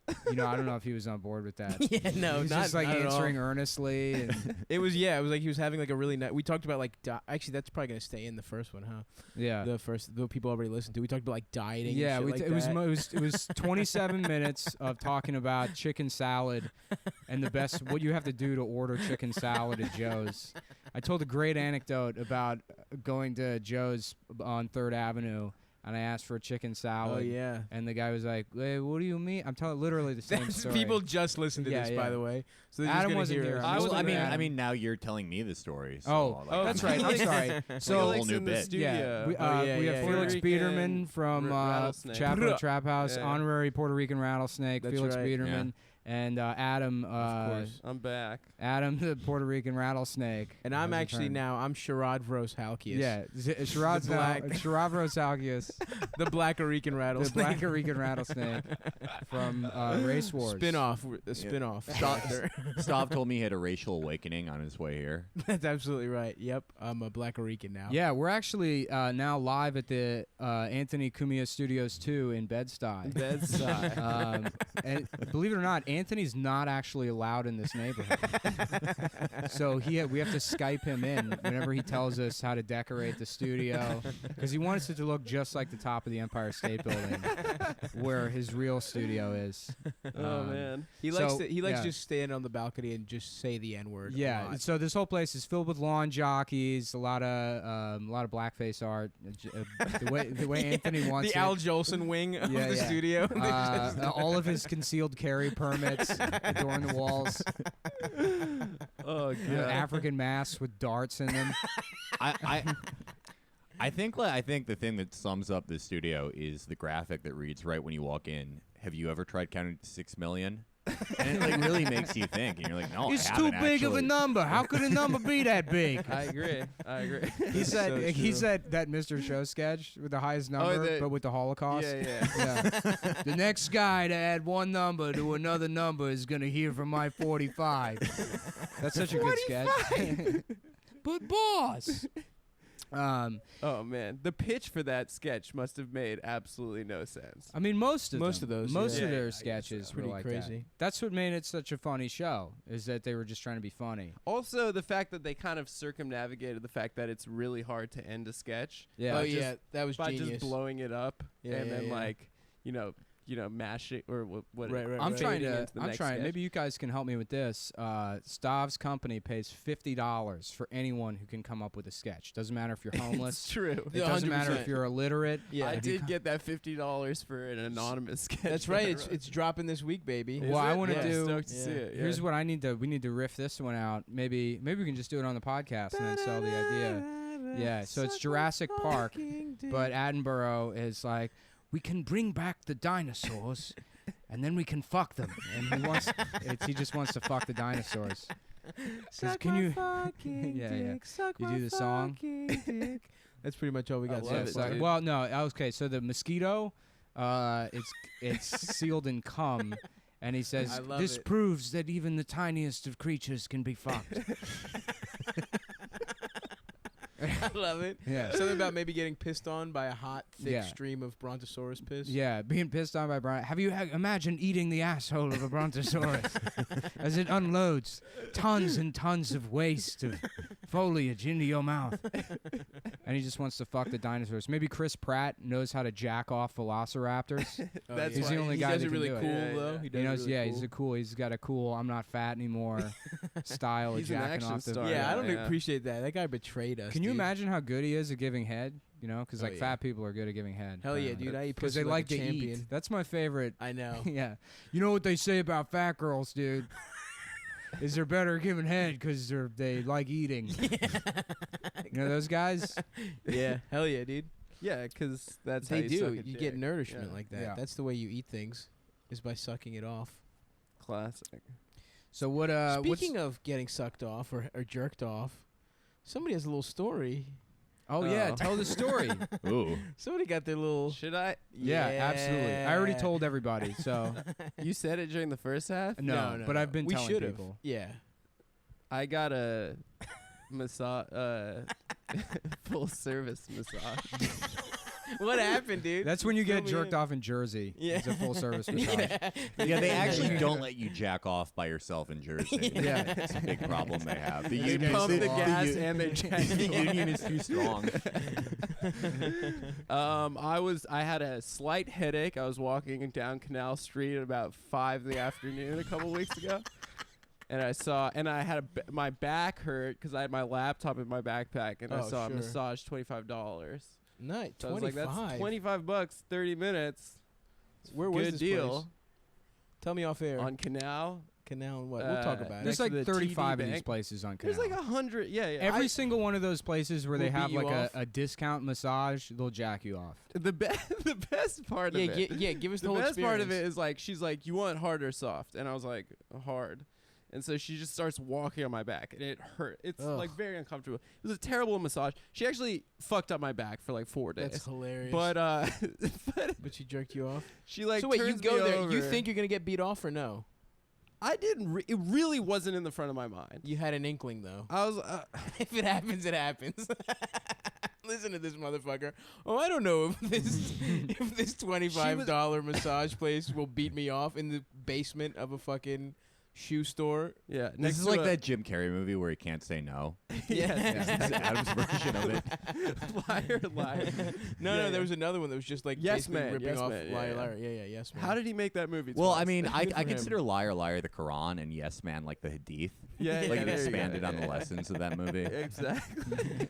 I don't know if he was on board with that. Yeah, no, he was not just like not at all. answering earnestly. And, It was like he was having like a really nice. We talked about like actually that's probably gonna stay in the first one, huh? yeah. The people already listened to. We talked about like dieting. Yeah, and shit like that. it was 27 minutes of talking about chicken salad and what you have to do to order chicken salad at Joe's. I told a great anecdote about going to Joe's on 3rd Avenue, and I asked for a chicken salad. Oh yeah. And the guy was like, "Hey, what do you mean?" I'm telling literally the same story. People just listened to Yeah, this, yeah. by the way. So they're Adam just wasn't gonna hear here. us. Well, I mean, now you're telling me the story. So, Oh, that's right. I'm sorry. So, a whole Felix new in the bit. studio. Yeah, Oh, yeah, we yeah, have yeah. Felix Puerto Biederman Rican from rattlesnake. Chapo Trap House, Yeah. honorary Puerto Rican rattlesnake. That's Felix right. Biederman and Adam. Of course. I'm back. Adam, the Puerto Rican rattlesnake. And I'm has actually returned. I'm Sharadvros Halkias. Yeah, Shiraz black- Shiravros Algius, The Black Rican the rattlesnake. Black Rican rattlesnake from Race Wars. Spin-off. The spin-off. Doctor. Stav told me he had a racial awakening on his way here. That's absolutely right. Yep. I'm a Black Rican now. Yeah, we're actually now live at the Anthony Cumia Studios 2 in Bed-Stuy. And believe it or not, Anthony's not actually allowed in this neighborhood. So we have to Skype him in whenever he tells us how to decorate the studio, because he wants it to look just like the top of the Empire State Building, where his real studio is. Oh man. He likes So, to yeah. just stand on the balcony and just say the N-word. a Yeah, lot. so this whole place is filled with lawn jockeys, a lot of blackface art. The way Anthony wants the it. Al Jolson wing of Yeah, the yeah. studio. All of his concealed carry permits adorn the walls. Oh god. African masks with darts in them. I think the thing that sums up the studio is the graphic that reads right when you walk in. Have you ever tried counting to 6 million? And it like really makes you think, and you're like, no, It's I too haven't big of a actually. number. How could a number be that big? I agree. He said so he true. said that Mr. Show sketch with the highest number, but with the Holocaust. Yeah. Yeah. The next guy to add one number to another number is gonna hear from my 45. That's such a good sketch. But boss. Oh man, the pitch for that sketch must have made absolutely no sense. I mean, most of Most of those, most yeah. of Yeah, I their guess sketches so. were Pretty like crazy. that. That's what made it such a funny show, is that they were just trying to be funny. Also, the fact that they kind of circumnavigated the fact that it's really hard to end a sketch. Yeah. Oh by just- yeah, that was by genius. just blowing it up Yeah, and yeah, then yeah. like mash it or what? Right, right, I'm right. trying fading to. into the I'm next trying. sketch. Maybe you guys can help me with this. Stav's company pays $50 for anyone who can come up with a sketch. Doesn't matter if you're homeless. It's true. It doesn't matter 100%. if you're illiterate. Yeah. I If you did come- get that $50 for an anonymous sketch. That's that right. I It's wrote. it's dropping this week, baby. Well, I want to Yeah, do. stoked to see it. Yeah. Here's what I need to. We need to riff this one out. Maybe we can just do it on the podcast and then sell the idea. Yeah. So it's Jurassic Park, but Attenborough is like, we can bring back the dinosaurs, and then we can fuck them. And he just wants to fuck the dinosaurs. Says, can you? Yeah. You do the song. That's pretty much all we got. love so it, far. dude. Well, no. Okay. So the mosquito, it's sealed in cum. And he says, I love "This it. proves that even the tiniest of creatures can be fucked." I love it. Yeah. Something about maybe getting pissed on by a hot, thick Yeah. stream of Brontosaurus piss. Yeah, being pissed on by Brian. Have you imagined eating the asshole of a brontosaurus as it unloads tons and tons of waste of foliage into your mouth? And he just wants to fuck the dinosaurs. Maybe Chris Pratt knows how to jack off velociraptors. That's He's the why only he guy does that it can really do it. cool Yeah, though. yeah. He does He knows, it really cool. he's got a cool, I'm not fat anymore style He's of an jacking action off the. star. Yeah, I don't Yeah. appreciate that. That guy betrayed us. Can you dude. imagine how good he is at giving head? You know, because Oh, like yeah. fat people are good at giving head. Hell yeah, dude! I eat Because pussy they like like a to champion. eat. That's my favorite. I know. Yeah. You know what they say about fat girls, dude? Is they're better at giving head because they like eating. You know those guys? Yeah, hell yeah, dude. Yeah, because that's how They you do. suck a You get dick. nourishment Yeah. like that. Yeah. That's the way you eat things, is by sucking it off. Classic. So what? Speaking of getting sucked off or jerked off, somebody has a little story. Oh yeah, Oh. tell the story. Ooh. Somebody got their little. Should I? Yeah, absolutely. I already told everybody. So You said it during the first half. no, but I've been we telling should've. people. Yeah. I got a massage, full service massage. What happened, dude? That's when you Fill get me jerked in. off in Jersey. Yeah. It's a full service massage. Yeah, they actually don't let you jack off by yourself in Jersey. Yeah. It's a big problem they have. The You union, pump the gas u- and they jack the you off. union is too strong. I had a slight headache. I was walking down Canal Street at about 5 in the afternoon a couple weeks ago. And I had my back hurt because I had my laptop in my backpack, and I Oh, saw a sure. massage $25. Nice. So I was like, that's 25. $25, 30 minutes. Where was Good this deal. place? Tell me off air. On Canal. Canal and what? We'll talk about There's it. Next to like the 35 TD of these Bank. places on Canal. There's like 100. Yeah, yeah. Every single one of those places where they Will have beat you like off? a discount massage, they'll jack you off. the best part Yeah, of it. give us the The whole best part of it experience. is like she's like, you want hard or soft? And I was like, hard. And so she just starts walking on my back, and it hurt. It's Ugh. like very uncomfortable. It was a terrible massage. She actually fucked up my back for like 4 days. That's hilarious. But but she jerked you off. she like So wait, you turns go me there. over. You think you're gonna get beat off or no? I didn't. It really wasn't in the front of my mind. You had an inkling though. I was. If it happens, it happens. Listen to this motherfucker. Oh, I don't know if this $25 massage place will beat me off in the basement of a fucking shoe store. Yeah. This next is to like a- that Jim Carrey movie where he can't say no. Yes. It's Adam's version of it. liar. No, there was another one that was just like Yes basically Man, ripping Yes off Man, Liar yeah. Liar. Yeah, yes man. How did he make that movie? Well, twice? I mean, Good I for him. consider Liar Liar the Quran and Yes Man like the Hadith. Yeah, Like yeah, it there you go. expanded on the Yeah. lessons of that movie. Exactly.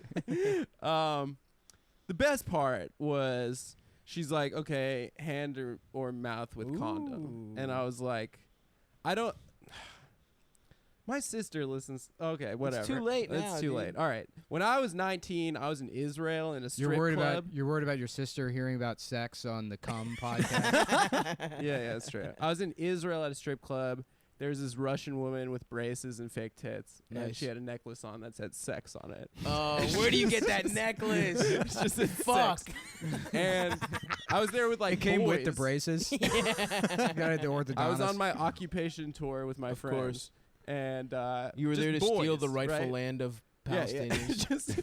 The best part was she's like, okay, hand or mouth with condom. And I was like, I don't. My sister listens. Okay, whatever. too late now, It's too dude. late. All right. When I was 19, I was in Israel in a strip club. You're worried about your sister hearing about sex on the Cum podcast. Yeah, that's true. I was in Israel at a strip club. There's this Russian woman with braces and fake tits, and Nice. she had a necklace on that said "sex" on it. Oh, where do you get that necklace? It's just a Fuck. sex. And I was there with like It came with the boys. braces. You got it at the orthodontist. I was on my occupation tour with my Of friends. course. And You were just there to steal the boys, rightful right? land of Yeah, Palestinians.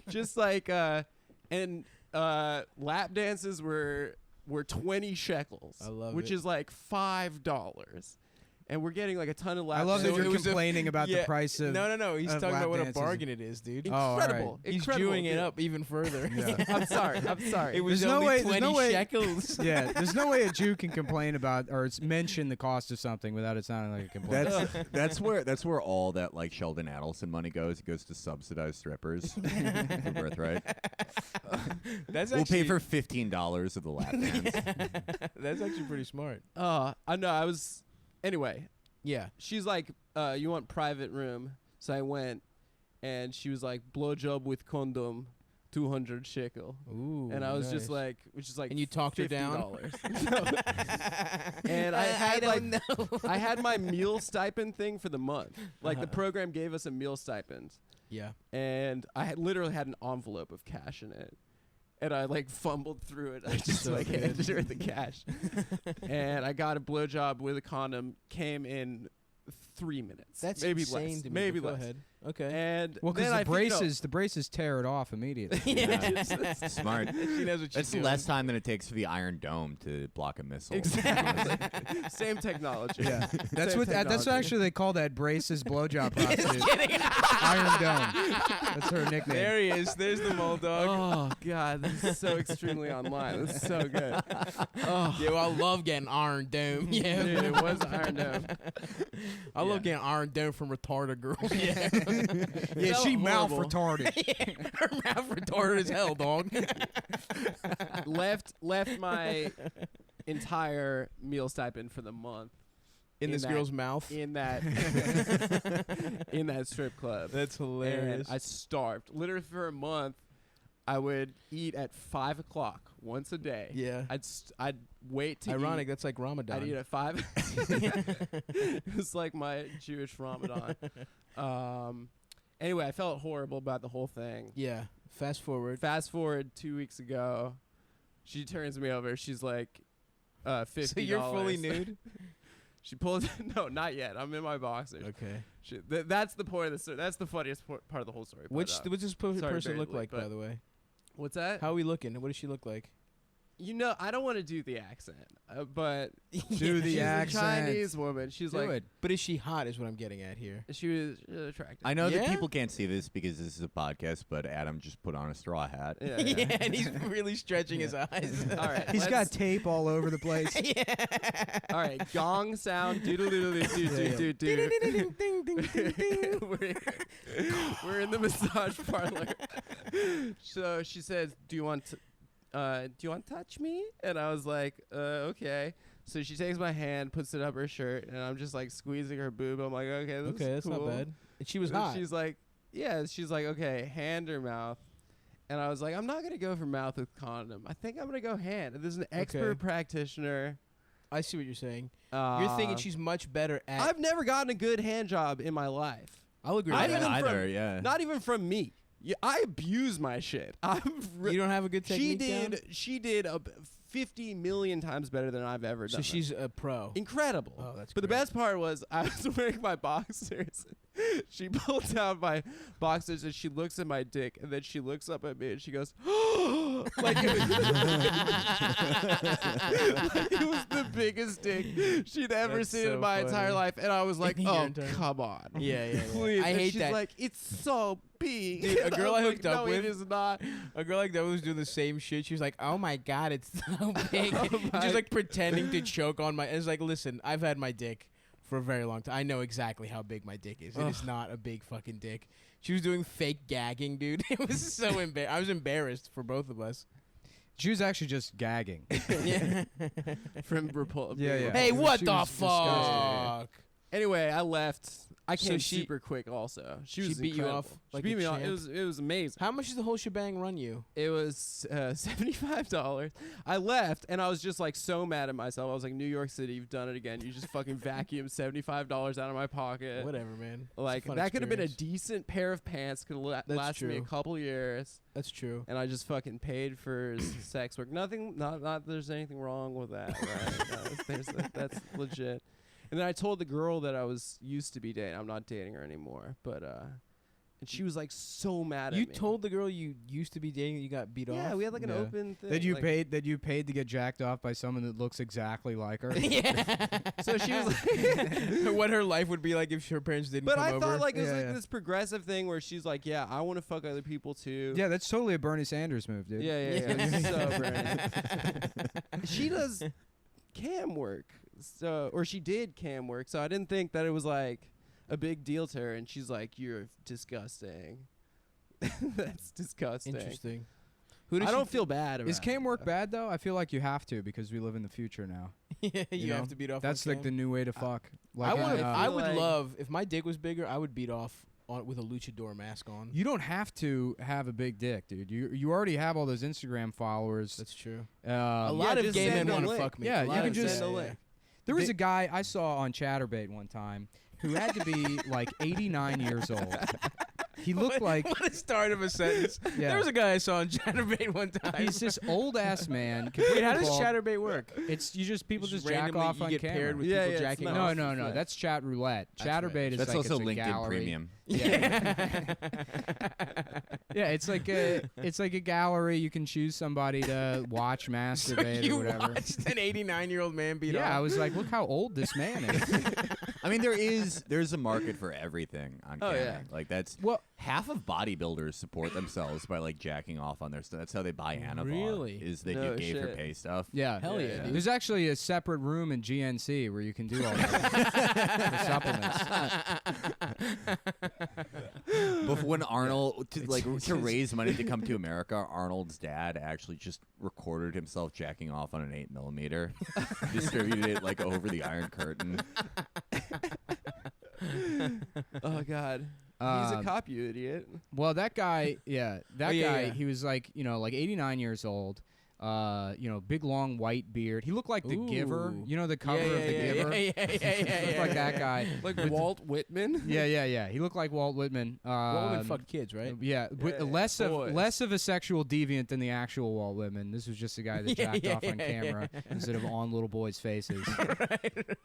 just like lap dances were 20 shekels. I love which it. is like $5. And we're getting like a ton of lap I love that dances. you're it was a- complaining about Yeah. the price of. No. He's of talking lap about what a dances. bargain it is, dude. Oh, all right. Incredible. He's Incredible, Jewing it dude. up even further. Yeah. I'm sorry. It was There's no only way- there's 20 no way- shekels. Yeah, there's no way a Jew can complain about or mention the cost of something without it sounding like a complaint. That's where all that like Sheldon Adelson money goes. It goes to subsidize strippers for birthright. That's We'll actually, pay for $15 of the lap dance. That's actually pretty smart. I know. I was. Anyway, Yeah. she's like, you want private room? So I went, and she was like, blowjob with condom, 200 shekel. Ooh. And I was just nice. like, which is like, And you talked her down? $50. And I had don't like, know. I had my meal stipend thing for the month. Like the program gave us a meal stipend, Yeah. and I had literally had an envelope of cash in it. and I like fumbled through it. I just like handed her the cash, and I got a blowjob with a condom. Came in 3 minutes. That's maybe insane less. to me. Maybe Go less. ahead. Okay. And Well, then because the braces tear it off immediately. Smart. She knows what she's That's doing. less time than it takes for the Iron Dome to block a missile. Exactly. Same technology. Yeah, that's Same what that's technology. what actually they call that braces blowjob prostitute. Iron Dome. That's her nickname. There he is. There's the mole dog. Oh God, this is so extremely online. This is so good. Oh, Yeah, well, I love getting Iron Dome. Yeah, dude, it was Iron Dome. I love getting Iron Dome from retarded girls. Yeah, Yeah, Felt she mouth horrible. retarded. her mouth retarded as hell, dog. left my entire meal stipend for the month In this that- girl's mouth. in that in that strip club. That's And hilarious. I starved. Literally for a month, I would eat at 5 o'clock once a day. Yeah. I'd wait to Ironic. eat. That's like Ramadan. I'd eat at 5. It was like my Jewish Ramadan. Anyway, I felt horrible about the whole thing. Yeah. Fast forward. Fast forward 2 weeks ago, she turns me over. She's like, $50. So you're fully nude? She pulls. No, not yet. I'm in my boxers. Okay. That's the point of the story. That's the funniest part of the whole story. What's But, this sorry, person look Bailey, like, but- by the way? what's that? How are we looking? What does she look like? You know, I don't want to do the accent, but Do the she's accent. a Chinese woman. She's Do like, it. But is she hot? Is what I'm getting at here. she was attractive. I know that Yeah? people can't see this because this is a podcast, but Adam just put on a straw hat. Yeah, Yeah, yeah. and he's really stretching his eyes. All right, He's got let's- tape all over the place. All right, gong sound, doodle doodle doo doo doo doo. We're in the massage parlor. So she says, "Do you want to touch me?" And I was like, "Okay." So she takes my hand, puts it up her shirt, and I'm just like squeezing her boob. I'm like, "Okay, this Okay, is that's cool." not bad. And she was And hot. She's like, "Yeah." She's like, "Okay, hand or mouth." And I was like, "I'm not gonna go for mouth with condom. I think I'm gonna go hand." And there's an expert Okay. practitioner. I see what you're saying. You're thinking she's much better at. I've never gotten a good hand job in my life. I'll agree I with haven't that. either, yeah. Not even from me. Yeah, I abuse my shit. You don't have a good technique down? She did 50 million times better than I've ever So done. she's a pro. incredible. Oh, that's But the great. best part was I was wearing my boxers. She pulls down my boxers and she looks at my dick and then she looks up at me and she goes, like it was the biggest dick she'd ever That's seen so in my funny. entire life. And I was like, Your oh, entire- come on. Yeah, yeah, yeah. Please. I And hate she's that. like, it's so big. Dude, a girl I was hooked like, up no, with- it is not. A girl like that was doing the same shit. She was like, "Oh my god, it's so big." my- She's like pretending to choke on my. It's like, listen, I've had my dick for a very long time. I know exactly how big my dick is. It is not a big fucking dick. She was doing fake gagging, dude. It was so embarrassing. I was embarrassed for both of us. She was actually just gagging. Yeah. From Repul- Yeah, yeah. Hey, She what was the disgusting. fuck? Anyway, I left. I So came she- super quick. Also, she she was beat you incredible. off She like beat a me off. champ? It was amazing. How much does the whole shebang run you? It was $75. I left and I was just like so mad at myself. I was like, New York City, you've done it again. You just fucking vacuumed $75 out of my pocket. Whatever, man. It's a Like fun that could have been a experience. decent pair of pants. Could have That's lasted me a true. couple years. That's true. And I just fucking paid for sex work. Nothing. Not. There's anything wrong with that. Right? That's legit. And then I told the girl that I was used to be dating. I'm not dating her anymore. But and she was like so mad at You me. told the girl you used to be dating that you got beat off? Yeah, we had like an Yeah. open thing. That you like- paid to get jacked off by someone that looks exactly like her. So she was like, What her life would be like if her parents didn't but come I over. thought like it was Yeah, like yeah. this progressive thing where she's like, yeah, I want to fuck other people too. Yeah, that's totally a Bernie Sanders move, dude. Yeah. So Bernie. She does cam work, so or she did cam work. So I didn't think that it was like a big deal to her. And she's like, "You're disgusting." That's disgusting. Interesting. Who I don't feel bad about Is cam it. work bad though? I feel like you have to because we live in the future now. Yeah, you know? have to beat off. That's on like the cam. new way to fuck. I Like, want. I would like- love if my dick was bigger. I would beat off on with a luchador mask on. You don't have to have a big dick, dude. You already have all those Instagram followers. That's true. A A lot of just gay send men a want to link. fuck me. Yeah, A you lot can of- just- Send a link. There was a guy I saw on Chatterbait one time who had to be like 89 years old. He looked like What a start of a sentence. Yeah. There was a guy I saw on Chatterbait one time. he's this old ass man. Wait, how does bald. Chatterbait work? It's you just people just jack randomly off you on get camera. paired with Yeah, people yeah, it's jacking not- off? No, that's chat roulette. Chatterbait is That's like also it's a LinkedIn gallery. Premium. Yeah, yeah. It's like a gallery. You can choose somebody to watch masturbate you or whatever. watched an 89-year-old man beat Yeah, off? I was like, look how old this man is. I mean, there's a market for everything on Oh, camming. yeah. Like that's Well- half of bodybuilders support themselves by like jacking off on their stuff. That's how they buy Anavar. Really? Is they No do gay for shit. pay stuff. Yeah, Hell yeah, dude. There's actually a separate room in GNC where you can do all that. The supplements. But when Arnold to raise money to come to America, Arnold's dad actually just recorded himself jacking off on an 8mm, distributed it like over the Iron Curtain. Oh God. He's a Um, cop, you idiot. Well, that guy, yeah, guy, yeah. he was like, like 89 years old. Big long white beard. He looked like the Giver. Ooh. You know the cover of the Giver. Yeah. He looked like that guy. Like Walt Whitman. Yeah. He looked like Walt Whitman. Walt Whitman fucked kids, right? Yeah, less boys. of a sexual deviant than the actual Walt Whitman. This was just a guy that jacked off on camera instead of on little boys' faces.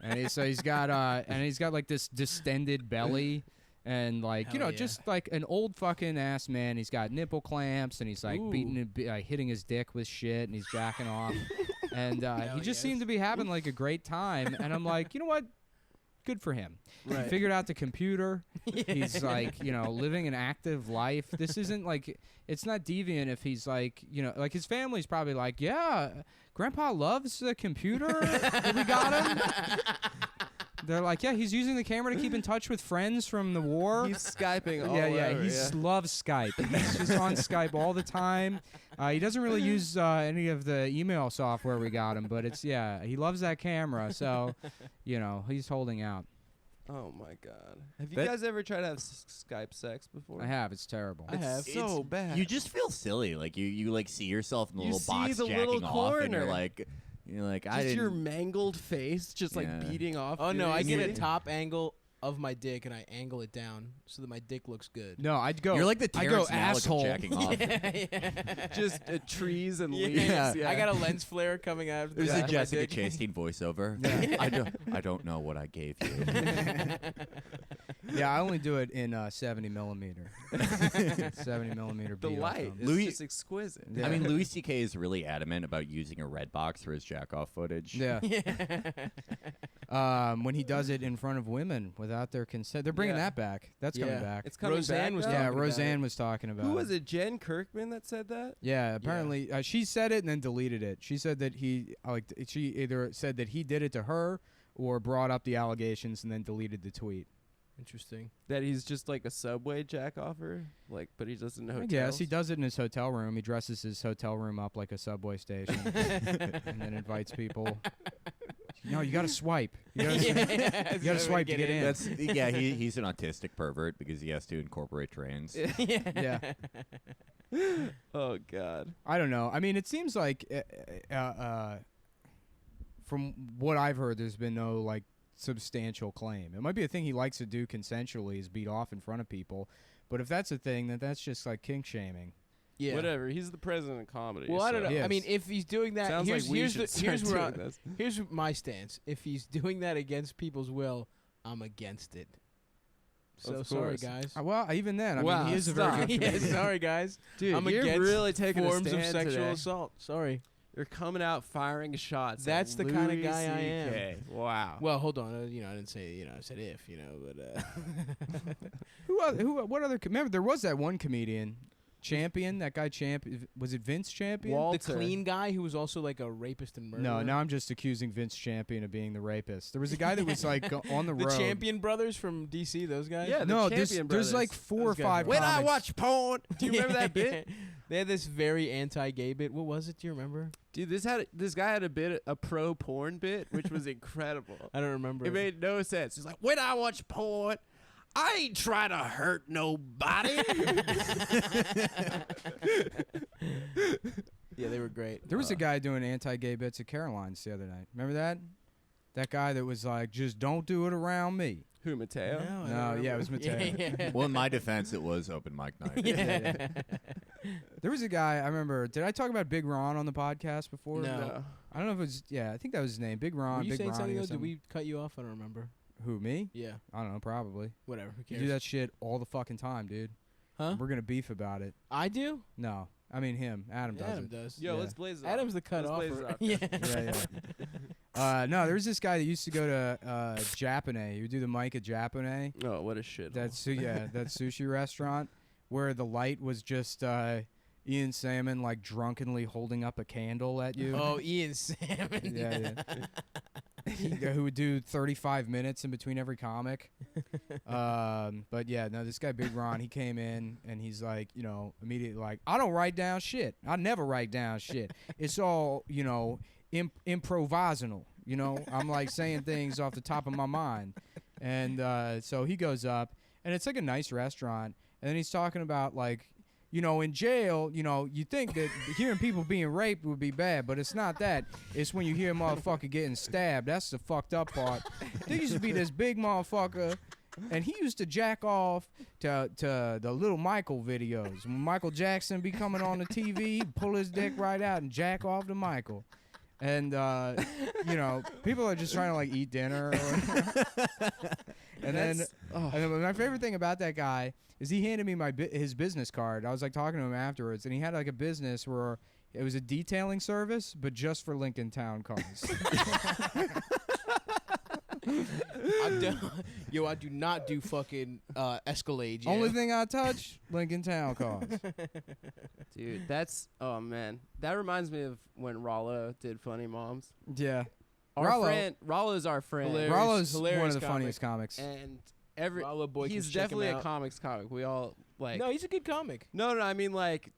And he's got like this distended belly. And like Hell yeah. just like an old fucking ass man. He's got nipple clamps, and he's like hitting his dick with shit, and he's jacking off. And he just seemed to be having like a great time. And I'm like, you know what? Good for him. Right. He figured out the computer. He's like, living an active life. This isn't like, it's not deviant if he's like, like his family's probably like, yeah, Grandpa loves the computer. We got him. They're like, yeah, he's using the camera to keep in touch with friends from the war. He's Skyping all yeah, over. he loves Skype. He's just on Skype all the time. He doesn't really use any of the email software we got him, but he loves that camera. So, he's holding out. Oh my God. Have you That- guys ever tried to have Skype sex before? I have. It's terrible. I have. So bad. You just feel silly. Like you like see yourself in the You little see box the jacking little off, and you're corner. like, I Just didn't. your mangled face, just like Yeah. beating off. Oh no, I get a furiously. top angle of my dick and I angle it down so that my dick looks good. No, I'd go. You're like the I Terrence go Malick asshole. of jacking off. Just trees and Yeah. leaves. Yeah. I got a lens flare coming out of the There's back a of my Jessica dick. Chastain voiceover. I don't know what I gave you. Yeah, I only do it in 70 millimeter. 70 millimeter. the beat off light. them. It's Louis- just exquisite. Yeah. I mean, Louis C.K. is really adamant about using a red box for his jack off footage. Yeah. When he does it in front of women without their consent, they're bringing Yeah. that back. That's coming Yeah. back. It's coming Roseanne back was now? Yeah, talking about Roseanne it. was talking about. Who was it? Jen Kirkman that said that? Yeah, apparently she said it and then deleted it. She said that she either said that he did it to her or brought up the allegations and then deleted the tweet. Interesting. That he's just like a subway jack offer, like, but he doesn't know. I guess he does it in his hotel room. He dresses his hotel room up like a subway station and then invites people. No, you got to swipe. You got to swipe to get in. That's he's an autistic pervert because he has to incorporate trains. Yeah. Oh God. I don't know. I mean, it seems like from what I've heard, there's been no like substantial claim. It might be a thing he likes to do consensually, is beat off in front of people. But if that's a thing, then that's just like kink shaming. Yeah. Whatever. He's the president of comedy. Well, I don't know. so- Yes. I mean, if he's doing that, Sounds here's like we here's should the, here's start where doing this. here's my stance. If he's doing that against people's will, I'm against it. So Of sorry, course. guys. Well, even then, I Wow, mean, he is a stop. very good Yeah, comedian. sorry, guys. Dude, I'm you're against really taking a forms of stand sexual today. assault. Sorry. You're coming out firing shots. That's at the kind of Louis guy I am. CK. Wow. Well, hold on. I didn't say. I said if. But What other? Remember, there was that one comedian, Champion. That guy, was it Vince Champion? Walt- the clean guy who was also like a rapist and murderer. No, now I'm just accusing Vince Champion of being the rapist. There was a guy that was like on the the road. Champion brothers from DC. Those guys. Yeah, the No, Champion there's brothers. like 4 or Those guys 5. are- When I comics. watch porn, do you remember that bit? They had this very anti-gay bit. What was it? Do you remember? Dude, this guy had a pro porn bit, which was incredible. I don't remember. It made no sense. He's like, when I watch porn, I ain't trying to hurt nobody. Yeah, they were great. There was a guy doing anti-gay bits at Caroline's the other night. Remember that? That guy that was like, just don't do it around me. Who, Mateo? No, yeah, it was Mateo. Yeah. Well, in my defense, it was open mic night. There was a guy, I remember, did I talk about Big Ron on the podcast before? No. I don't know if it was, I think that was his name. Big Ron, Were you Big saying Ronnie something or though? Did something. we cut you off? I don't remember. Who, me? Yeah. I don't know, probably. Whatever. Who You cares? do that shit all the fucking time, dude. Huh? We're going to beef about it. I do? No. I mean him. Adam does Adam it. does. Yo, Yeah. let's blaze it. Adam's the cut Let's off. blaze it off. Yeah. No, there was this guy that used to go to Japanese. He would do the mic at Japanese. Oh, what a shit. That sushi restaurant where the light was just Ian Salmon like drunkenly holding up a candle at you. Oh, Ian Salmon. Yeah. Who would do 35 minutes in between every comic. But yeah, no, this guy Big Ron, he came in and he's like, immediately like, I don't write down shit. I never write down shit. It's all, improvisational. I'm like saying things off the top of my mind. And so he goes up and it's like a nice restaurant. And then he's talking about like, in jail, you think that hearing people being raped would be bad, but it's not that. It's when you hear a motherfucker getting stabbed. That's the fucked up part. There used to be this big motherfucker, and he used to jack off to the Little Michael videos. When Michael Jackson be coming on the TV, he'd pull his dick right out and jack off to Michael. And, people are just trying to, like, eat dinner. And then my favorite thing about that guy is he handed me his business card. I was, like, talking to him afterwards, and he had, like, a business where it was a detailing service, but just for Lincoln Town cars. I do not do fucking Escalade. Yeah. Only thing I touch, Lincoln Town cars. Dude, oh man. That reminds me of when Rollo did Funny Moms. Yeah. Rollo's our friend. Rollo's one hilarious of the funniest comics. And Rollo Boykins, he's check him definitely a out. comics comic. We all like. No, he's a good comic. No, I mean like,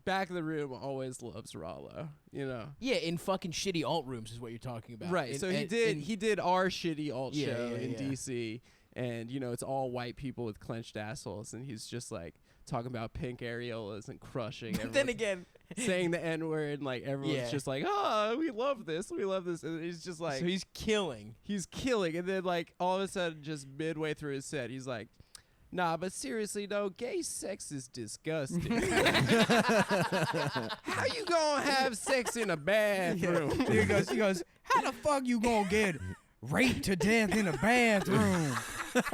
back of the room always loves Rollo. Yeah, in fucking shitty alt rooms is what you're talking about. Right. So he did our shitty alt show in yeah. DC, and it's all white people with clenched assholes, and he's just like talking about pink areolas and crushing. But then again, saying the N word, and like everyone's just like, we love this, and he's just like, so he's killing, and then like all of a sudden, just midway through his set, he's like, nah, but seriously though, gay sex is disgusting. How you gonna have sex in a bathroom? He goes, how the fuck you gonna get raped to death in a bathroom?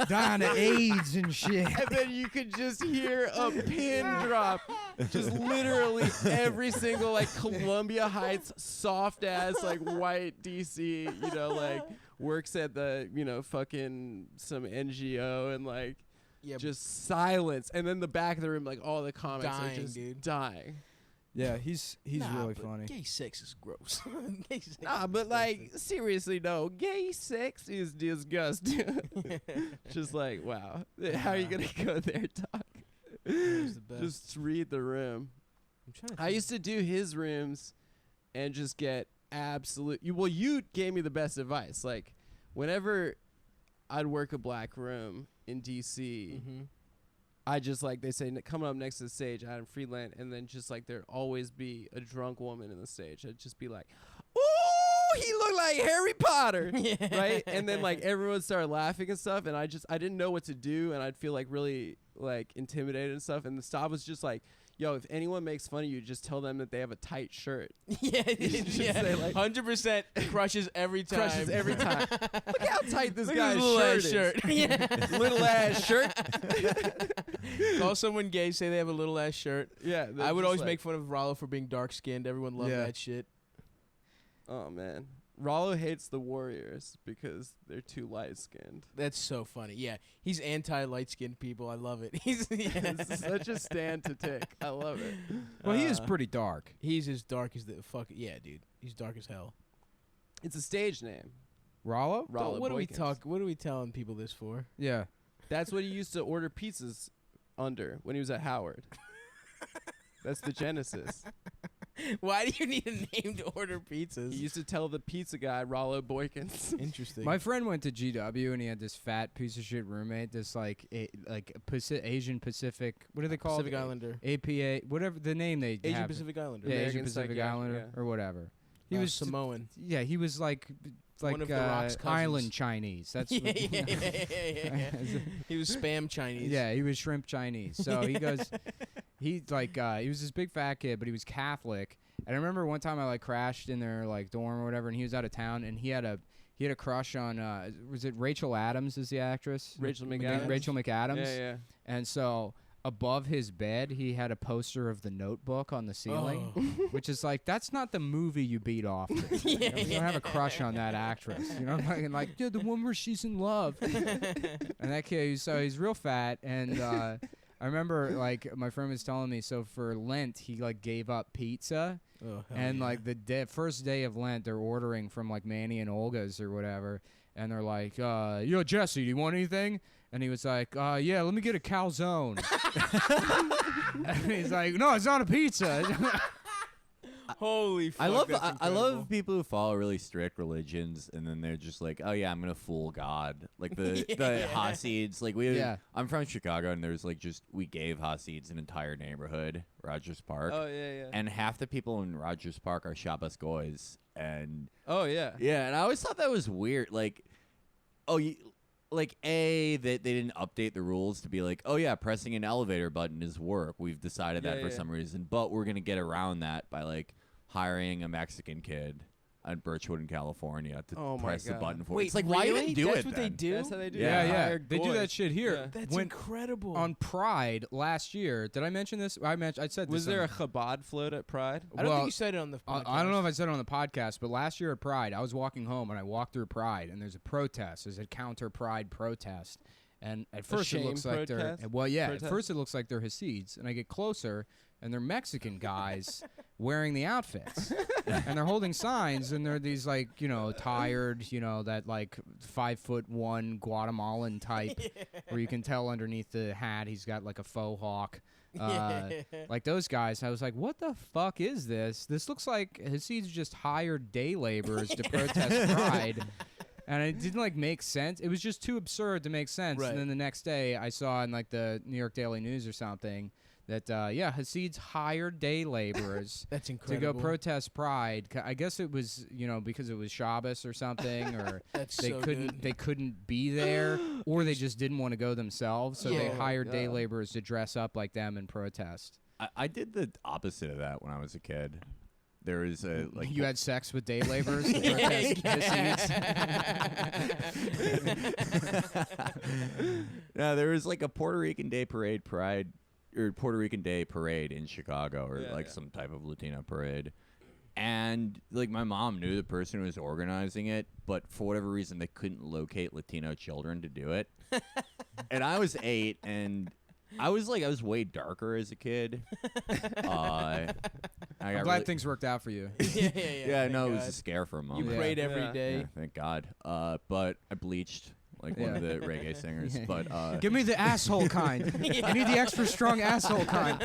Dying of AIDS and shit. And then you could just hear a pin drop. Just literally every single like Columbia Heights soft ass like white DC, like works at the, fucking some NGO and like just silence. And then the back of the room, like all the comics are just dying. Yeah, he's really funny. Gay sex is gross. But like seriously though, gay sex is disgusting. Just like, wow. How are you gonna go there, Doc? Just read the room. I used to do his rooms and just get you gave me the best advice. Like whenever I'd work a black room in DC, I just like, they say coming up next to the stage, Adam Friedland, and then just like there'd always be a drunk woman in the stage. I'd just be like, ooh, he looked like Harry Potter, right? And then like everyone started laughing and stuff, and I didn't know what to do, and I'd feel like really like intimidated and stuff. And the staff was just like, yo, if anyone makes fun of you, just tell them that they have a tight shirt. Say, like, 100% crushes every time. Crushes every time. Look how tight this Look guy's at his shirt little is. ass shirt. Little ass shirt. Call someone gay, say they have a little ass shirt. Yeah. I would always make fun of Rollo for being dark skinned. Everyone loved that shit. Oh man. Rollo hates the Warriors because they're too light skinned. That's so funny. Yeah, he's anti-light skinned people. I love it. He's It's such a stand to take. I love it. Well, he is pretty dark. He's as dark as the fuck. Yeah, dude. He's dark as hell. It's a stage name. Rollo? Rollo What Boykins. What are we telling people this for? Yeah. That's what he used to order pizzas under when he was at Howard. That's the genesis. Why do you need a name to order pizzas? He used to tell the pizza guy, Rollo Boykins. Interesting. My friend went to GW and he had this fat piece of shit roommate. This Asian Pacific. What do they call Pacific it? Islander. APA. Whatever the name they Asian have. Pacific Islander. Yeah, Asian American Pacific Psychiatric, Islander or whatever. He was Samoan. Yeah, he was like One of The Rock's cousins. island Chinese. That's Yeah. He was spam Chinese. Yeah, he was shrimp Chinese. So he goes, he was this big fat kid, but he was Catholic. And I remember one time I like crashed in their like dorm or whatever, and he was out of town, and he had a crush on was it Rachel Adams is the actress? Rachel McAdams. Rachel McAdams. Yeah. And so above his bed, he had a poster of The Notebook on the ceiling, which is like, that's not the movie you beat off to. You don't have a crush on that actress. You know, like the one where she's in love. And that kid, so he's real fat, and I remember like my friend was telling me, so for Lent he like gave up pizza, and like the first day of Lent they're ordering from like Manny and Olga's or whatever, and they're like, yo Jesse, do you want anything? And he was like, yeah, let me get a calzone. And he's like, no, it's not a pizza. Holy fuck, I love people who follow really strict religions, and then they're just like, oh yeah, I'm gonna fool God. Like the Hasids. Like I'm from Chicago, and there's like we gave Hasids an entire neighborhood, Rogers Park. Oh yeah. And half the people in Rogers Park are Shabbos goys, and yeah. And I always thought that was weird. Like, that they didn't update the rules to be like, oh yeah, pressing an elevator button is work. We've decided that for some reason, but we're gonna get around that by like hiring a Mexican kid on Birchwood in California to press the button for it. It's like, why even do That's it what then? they do? That's how they do. Yeah. They do that shit here. Yeah. That's incredible. On Pride last year, did I mention this? I said this. Was there a Chabad float at Pride? I don't think you said it on the podcast. I don't know if I said it on the podcast, but last year at Pride, I was walking home and I walked through Pride, and there's a protest. There's a counter Pride protest. And at first it looks like protest? at first it looks like they're Hasids, and I get closer and they're Mexican guys wearing the outfits. And they're holding signs, and they're these like, tired, that like 5'1" Guatemalan type where you can tell underneath the hat he's got like a faux hawk. Like those guys. I was like, what the fuck is this? This looks like Hasids just hired day laborers to protest Pride. And it didn't like make sense. It was just too absurd to make sense. Right. And then the next day, I saw in like the New York Daily News or something that Hasids hired day laborers That's to incredible. go protest Pride. I guess it was because it was Shabbos or something, or That's they so couldn't good. they couldn't be there, or they just didn't want to go themselves. So they hired day laborers to dress up like them and protest. I did the opposite of that when I was a kid. There was a like You had sex with day laborers to protest Hasids? No, there was like a Puerto Rican Day parade in Chicago, or some type of Latino parade. And like my mom knew the person who was organizing it, but for whatever reason they couldn't locate Latino children to do it. And I was 8, and I was way darker as a kid. I'm glad things worked out for you. Yeah, no, it was a scare for a moment. You prayed every day. Yeah, thank God. But I bleached like one of the reggae singers. But Give me the asshole kind. I need the extra strong asshole kind.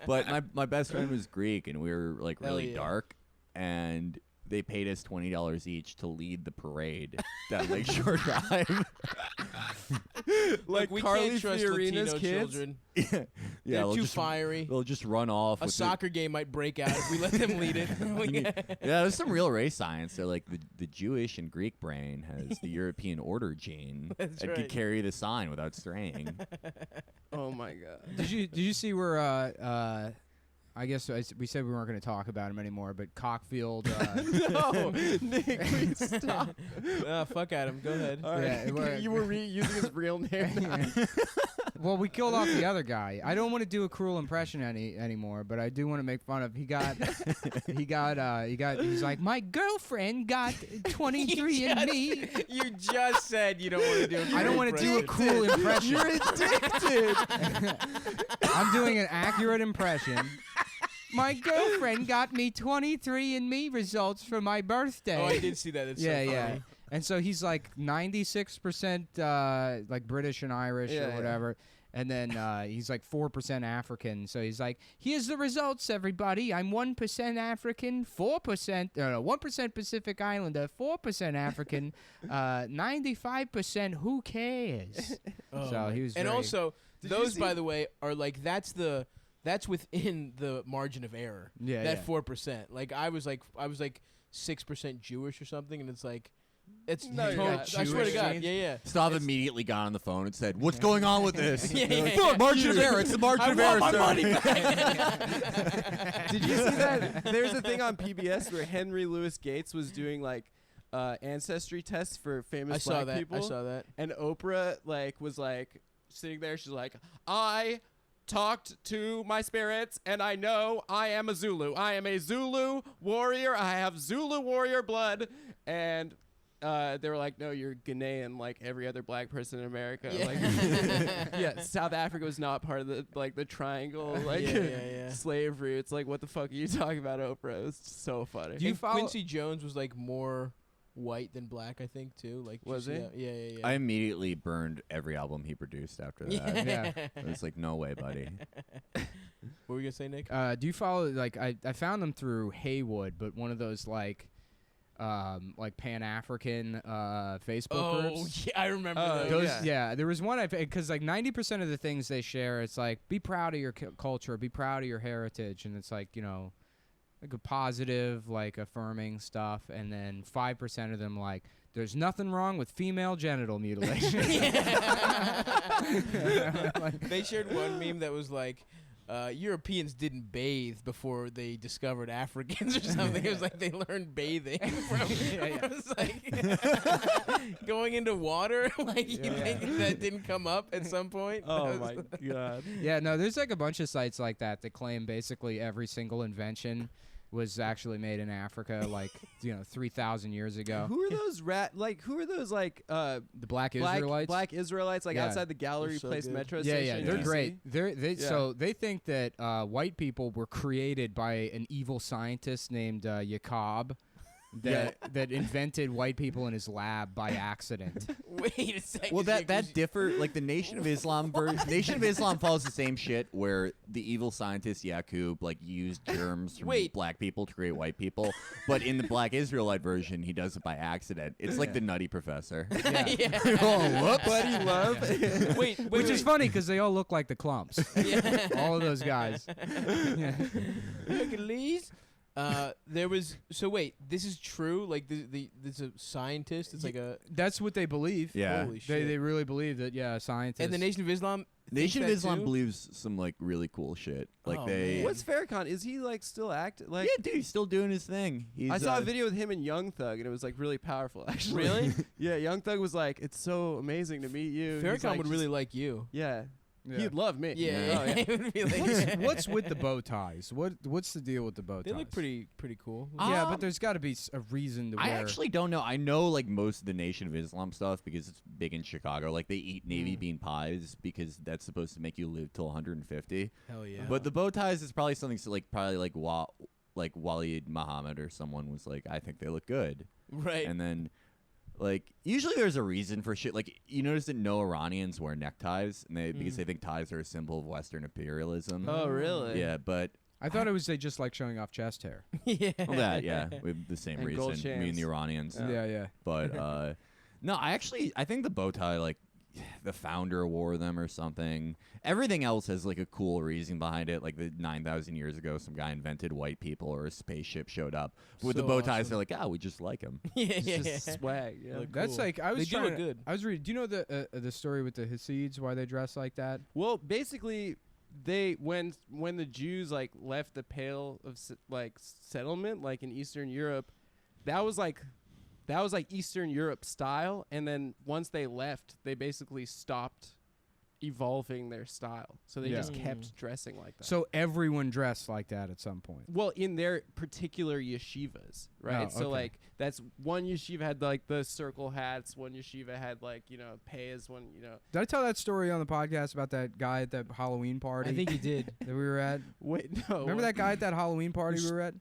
But my best friend was Greek, and we were like really yeah. dark, and they paid us $20 each to lead the parade down Lakeshore Drive. Like we Carly can't trust Fiorina's Latino kids? children. Yeah, They're they'll too just, fiery. They'll just run off. A with soccer game might break out if we let them lead it. Yeah, there's some real race science. They're like the Jewish and Greek brain has the European order gene That's and right. could carry the sign without straying. Oh my god. Did you see where I guess we said we weren't going to talk about him anymore, but Cockfield. No, Nick, please stop. Fuck Adam. Go ahead. All right. You were using his real name. Well, we killed off the other guy. I don't want to do a cruel impression anymore, but I do want to make fun of. He's like, my girlfriend got 23andMe. You just said you don't want to do it. I don't want to do a cruel impression. You're addicted. I'm doing an accurate impression. My girlfriend got me 23andMe results for my birthday. Oh, I did see that. It's so funny. And so he's like 96% like British and Irish or whatever. And then he's like 4% African. So he's like, here's the results, everybody. I'm 1% African, 1% Pacific Islander, 4% African, 95% who cares? So he was And very- also, those, by the way, are like that's within the margin of error. Yeah, that yeah. 4%. Like I was like 6% Jewish or something, and it's like, it's No, you're total, not. I swear to God, Jewish yeah. Stav immediately got on the phone and said, "What's going on with this?" Yeah, They're like, yeah, "Fuck, March of Error. It's the March of Error. my sir." money Did you see that? There's a thing on PBS where Henry Louis Gates was doing like ancestry tests for famous I saw black that. people. I saw that. And Oprah was sitting there. She's like, I talked to my spirits, and I know I am a Zulu. I am a Zulu warrior. I have Zulu warrior blood. And they were like, no, you're Ghanaian like every other black person in America. Yeah. Like, yeah, South Africa was not part of the triangle Yeah. slavery. It's like, what the fuck are you talking about, Oprah? It was so funny. Do you And follow- Quincy Jones was like more white than black, I think, too. Like, Was just- he? Yeah. I immediately burned every album he produced after that. Yeah. It was like, no way, buddy. What were you gonna say, Nick? Do you follow like I found them through Haywood, but one of those like Pan-African Facebook groups. yeah, I remember Oh, those. Those, yeah, there was one because like 90% of the things they share, it's like be proud of your culture, be proud of your heritage, and it's like like a positive, like affirming stuff, and then 5% of them like there's nothing wrong with female genital mutilation. They shared one meme that was like, Europeans didn't bathe before they discovered Africans or something. It was like they learned bathing from it was like going into water. Like you think that didn't come up at some point? Oh my god. Yeah, no, there's like a bunch of sites like that claim basically every single invention was actually made in Africa, like 3,000 years ago. Who are those Who are those The Black Israelites. Black Israelites Yeah. outside the Gallery They're so Place good. metro Yeah, station? they're in great. DC? So they think that white people were created by an evil scientist named Jacob that invented white people in his lab by accident. Wait a second. Well, that differ like the Nation of Islam Nation of Islam follows the same shit where the evil scientist Yaqub like used germs from Wait. black people to create white people, but in the Black Israelite version, he does it by accident. It's like the Nutty Professor. Yeah. Oh, whoops. Buddy Love. wait, Which is funny because they all look like the Clumps. All of those guys. Hercules. There was wait, this is true? Like there's a scientist. It's like a That's what they believe. Yeah. holy shit. They really believe that, yeah, scientists. and the Nation of Islam. Nation of thinks that Islam too? believes some like really cool shit. Like Oh, they man. What's Farrakhan? Is he like still acting? Like yeah, dude, he's still doing his thing. He's, I saw a video with him and Young Thug, and it was like really powerful. Actually, Really? Yeah, Young Thug was like, "It's so amazing to meet you." He's Farrakhan like, would really like you. Yeah. Yeah. He'd love me. Yeah. Oh, yeah. It would be like- What's with the bow ties? What's the deal with the bow ties? They look pretty cool. Yeah, but there's got to be a reason to wear. I actually don't know. I know like most of the Nation of Islam stuff because it's big in Chicago. Like they eat navy bean pies because that's supposed to make you live till 150. Hell yeah. But the bow ties is probably something so like Waleed Muhammad or someone was like, I think they look good. right. And then like usually there's a reason for shit. Like you notice that no Iranians wear neckties and because they think ties are a symbol of Western imperialism. Oh, really? Yeah, but I thought it was they just like showing off chest hair. yeah. well, that we have the same And gold reason. Me and chains. the Iranians. Yeah. But no, I think the bow tie, like the founder wore them or something. Everything else has like a cool reason behind it. Like the 9,000 years ago, some guy invented white people or a spaceship showed up. But with the So bow ties, awesome. they're like, we just like them. yeah. It's just swag. Yeah. Look That's cool. like I was They do trying look to- good. I was reading. Do you know the story with the Hasids? Why they dress like that? Well, basically, when the Jews like left the Pale of settlement, like in Eastern Europe, that was like Eastern Europe style, and then once they left, they basically stopped evolving their style, so they Yeah. just kept dressing like that. So everyone dressed like that at some point. Well, in their particular yeshivas, right? Oh, So okay. like that's one yeshiva had like the circle hats, one yeshiva had like payas, one Did I tell that story on the podcast about that guy at that Halloween party? I think you did. that we were at. wait no Remember that guy at that Halloween party we were at?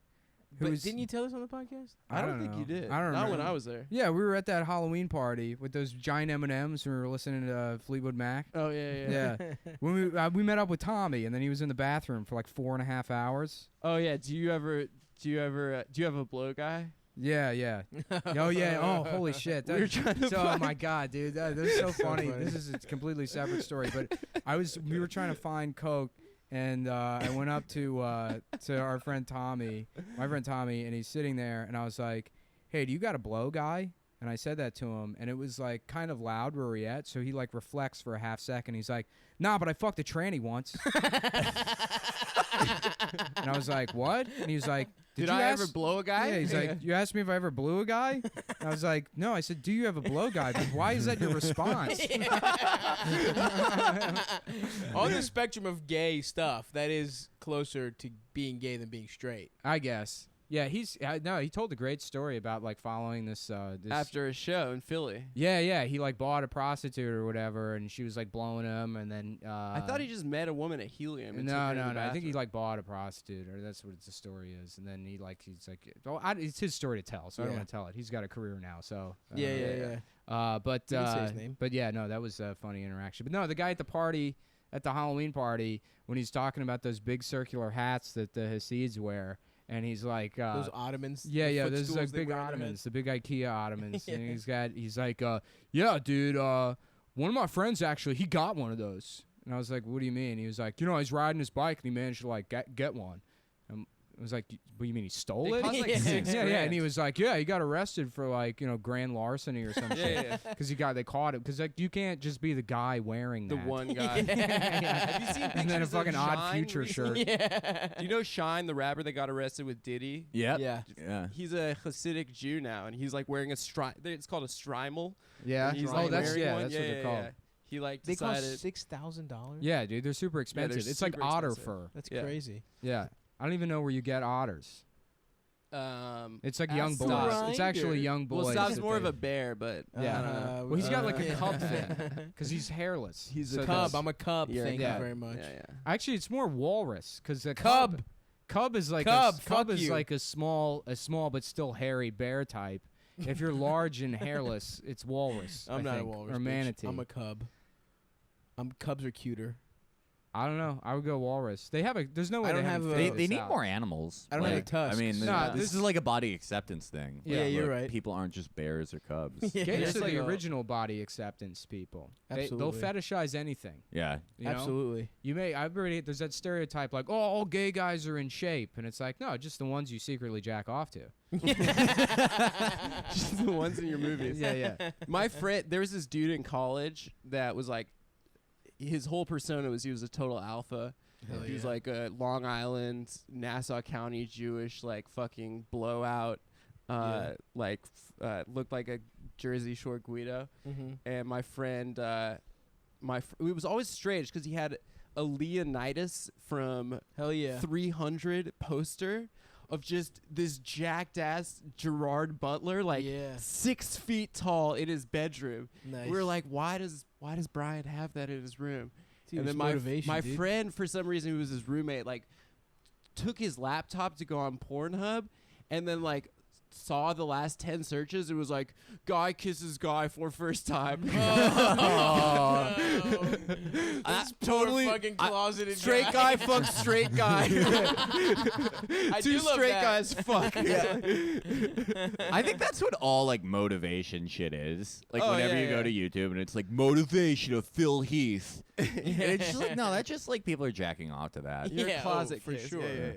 But didn't you tell us on the podcast? I don't think know. you did. I don't Not when remember. I was there. Yeah, we were at that Halloween party with those giant M&Ms. We were listening to Fleetwood Mac. Oh yeah. Yeah. When we met up with Tommy, and then he was in the bathroom for like 4.5 hours. Oh yeah. Do you have a blow guy? Yeah. Oh yeah. Oh holy shit. We were trying to Oh my god, dude. That's so funny. funny. This is a completely separate story, but we were trying to find coke, and I went up to our friend Tommy, my friend Tommy, and he's sitting there, and I was like, "Hey, do you got a blow guy?" And I said that to him, and it was like kind of loud where we at, so he like reflects for a half second. He's like, "Nah, but I fucked a tranny once." And I was like, "What?" And he was like, Did I ever blow a guy? Yeah, he's like, "You asked me if I ever blew a guy?" And I was like, "No." I said, "Do you have a blow guy?" But why is that your response? On the spectrum of gay stuff, that is closer to being gay than being straight. I guess. Yeah, he told a great story about like following this After a show in Philly. Yeah, he like bought a prostitute or whatever, and she was like blowing him, and then I thought he just met a woman at Helium. And no. took her to the I think he bathroom. like bought a prostitute, or that's what the story is, and then he's like, it's his story to tell, so I don't Yeah. want to tell it. He's got a career now, so Yeah. But You can say his name. but yeah, no, that was a funny interaction. But no, the guy at the party, at the Halloween party, when he's talking about those big circular hats that the Hasids wear. And he's like, Those ottomans. yeah, the there's footstools like they big wear on their ottomans, heads. the big IKEA ottomans. And he's like, yeah, dude, one of my friends actually, he got one of those. And I was like, what do you mean? He was like, he's riding his bike and he managed to like get one. I was like, what do you mean he stole They it? cost like $6 yeah, grand. and he was like, yeah, he got arrested for like, grand larceny or some shit. Because they caught him. Because like you can't just be the guy wearing The that. one guy. Have you seen pictures And then a of fucking Odd Shine Future recently? shirt. Do you know Shine, the rapper that got arrested with Diddy? Yep. Yeah. Yeah. He's a Hasidic Jew now, and he's like wearing a it's called a strimel. Yeah. And he's Oh, like that's wearing one. that's what they're called. He like They cost decided. $6,000. Yeah, dude, they're super expensive. It's like super otter expensive. fur. That's Yeah. crazy. Yeah. I don't even know where you get otters. It's like young Ask boys. Stop. It's actually young boys. Well, Stav's that more of they- a bear, but Yeah. I don't know. Well, he's got like a yeah. cub thing because he's hairless. He's So a that's- Cub. I'm a cub. You're a Thank cub. you very much. Yeah. Actually, it's more walrus because the Cub. Cub is like Cub, cub fuck is you. like a small but still hairy bear type. If you're large and hairless, it's walrus. I'm I not think, a walrus. or bitch. manatee. I'm a cub. Cubs are cuter. I don't know. I would go walrus. They have a. There's no way I don't they have haven't a- They figured this need out. more animals. I don't have Like, tusks. I mean, No, this is like a body acceptance thing. Yeah, Like, you're look, right. People aren't just bears or cubs. Yeah. Gays It's are like the a- original body acceptance people. They'll Absolutely. fetishize anything. Yeah. You know? Absolutely. There's that stereotype like, oh, all gay guys are in shape, and it's like, no, just the ones you secretly jack off to. Just the ones in your movies. Yeah. My friend, there was this dude in college that was like, his whole persona was he was a total alpha. Hell He was yeah. like a Long Island, Nassau County Jewish, like fucking blowout, looked like a Jersey Shore Guido. Mm-hmm. And my friend, it was always strange because he had a Leonidas from Hell yeah. 300 poster of just this jacked ass Gerard Butler, like Yeah. 6 feet tall in his bedroom. Nice. We were like, why does Brian have that in his room? Dude, And it's then motivation, my dude. friend, for some reason, who was his roommate, like took his laptop to go on Pornhub, and then like saw the last 10 searches. It was like guy kisses guy for first time. That's totally fucking closeted straight guy fucks straight guy. I Two do love straight that. guys fuck. I think that's what all like motivation shit is. Like Oh, whenever yeah, you go yeah. to YouTube and it's like motivation of Phil Heath. And it's just like, no, that's just like people are jacking off to that. You're Yeah, a closet for kiss. sure. Yeah.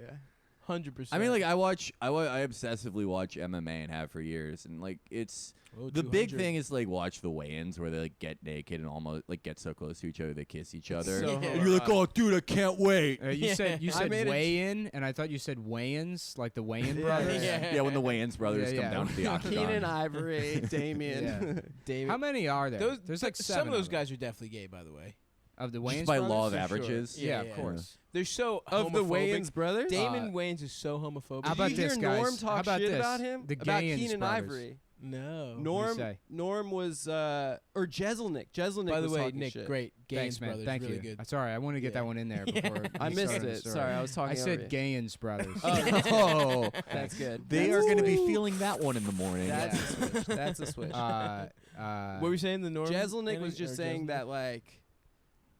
100%. I mean, like I obsessively watch MMA and have for years, and like it's Oh, the big 200. thing is like watch the weigh-ins where they like get naked and almost like get so close to each other they kiss each other. so And you're like, oh, dude, I can't wait. You said I made a- weigh-in, and I thought you said weigh-ins, like the Weigh-in brothers. Yeah, when the weigh-ins brothers Yeah, come yeah. down to the octagon. Keenan Ivory, Damien. Yeah. David. How many are there? Those, There's like some seven of those them. guys are definitely gay, by the way. Of the Just Wayans by brothers? law of For sure. averages. Yeah, Yeah, of course. They're so Of the homophobic. Wayans brothers? Damon Wayans is so homophobic. How about Did you this, hear guys? Norm How talk about shit this? about him? The About Gayans Keenan brothers. Ivory. No. What'd you say? Norm was or Jeselnik. Jeselnik By the was way, talking Nick, shit. great. Thanks, Gayans man. brothers, Thank really you. good. Sorry, I wanted to get that one in there before. I we missed started the it. story. Sorry, I was talking I said over you. Gayans brothers. Oh, that's good. They are going to be feeling that one in the morning. That's a switch. That's a switch. What were you saying? The Norm? Jeselnik was just or saying Jeselnik? that like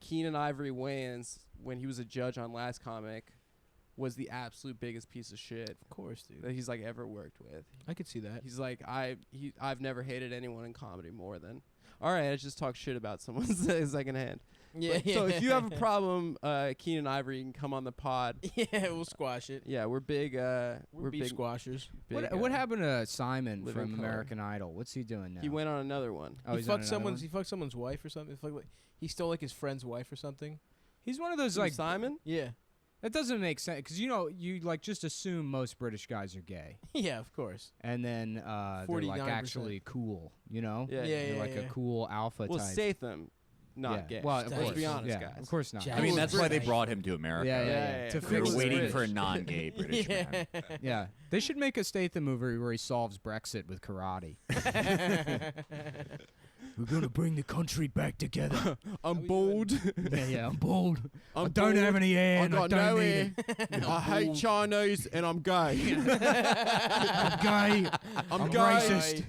Keenan Ivory Wayans, when he was a judge on Last Comic, was the absolute biggest piece of shit Of course, dude. that he's like ever worked with. I could see that. He's like I've never hated anyone in comedy more than. All right, I just talked shit about someone secondhand. Yeah, So if you have a problem, Keenan Ivory, you can come on the pod. yeah, we'll squash it. Yeah, we're big. We're beef big squashers. big, What happened to Simon living from color. American Idol? What's he doing now? He went on another one. Oh, he he's on fucked another someone's. one? He fucked someone's wife or something. It's like he stole like his friend's wife or something. He's one of those Who, like Simon. Yeah. that doesn't make sense because you like just assume most British guys are gay, Yeah, of course. and then they're like 49%. actually cool. You know, Yeah, they're yeah, like a yeah. cool alpha Well, type. Statham, not yeah. gay. Well, of Let's course. be honest, yeah, guys. of course not. I mean, that's why they British. brought him to America. Yeah, yeah, Yeah, To yeah. They were fix waiting British. for a non-gay British man. Yeah, they should make a Statham movie where he solves Brexit with karate. We're gonna bring the country back together. I'm bold. yeah, I'm bold. I'm I don't have bold. any hair. I and got I don't no need hair. it. I hate Chinese and I'm gay. I'm gay. I'm gay. racist.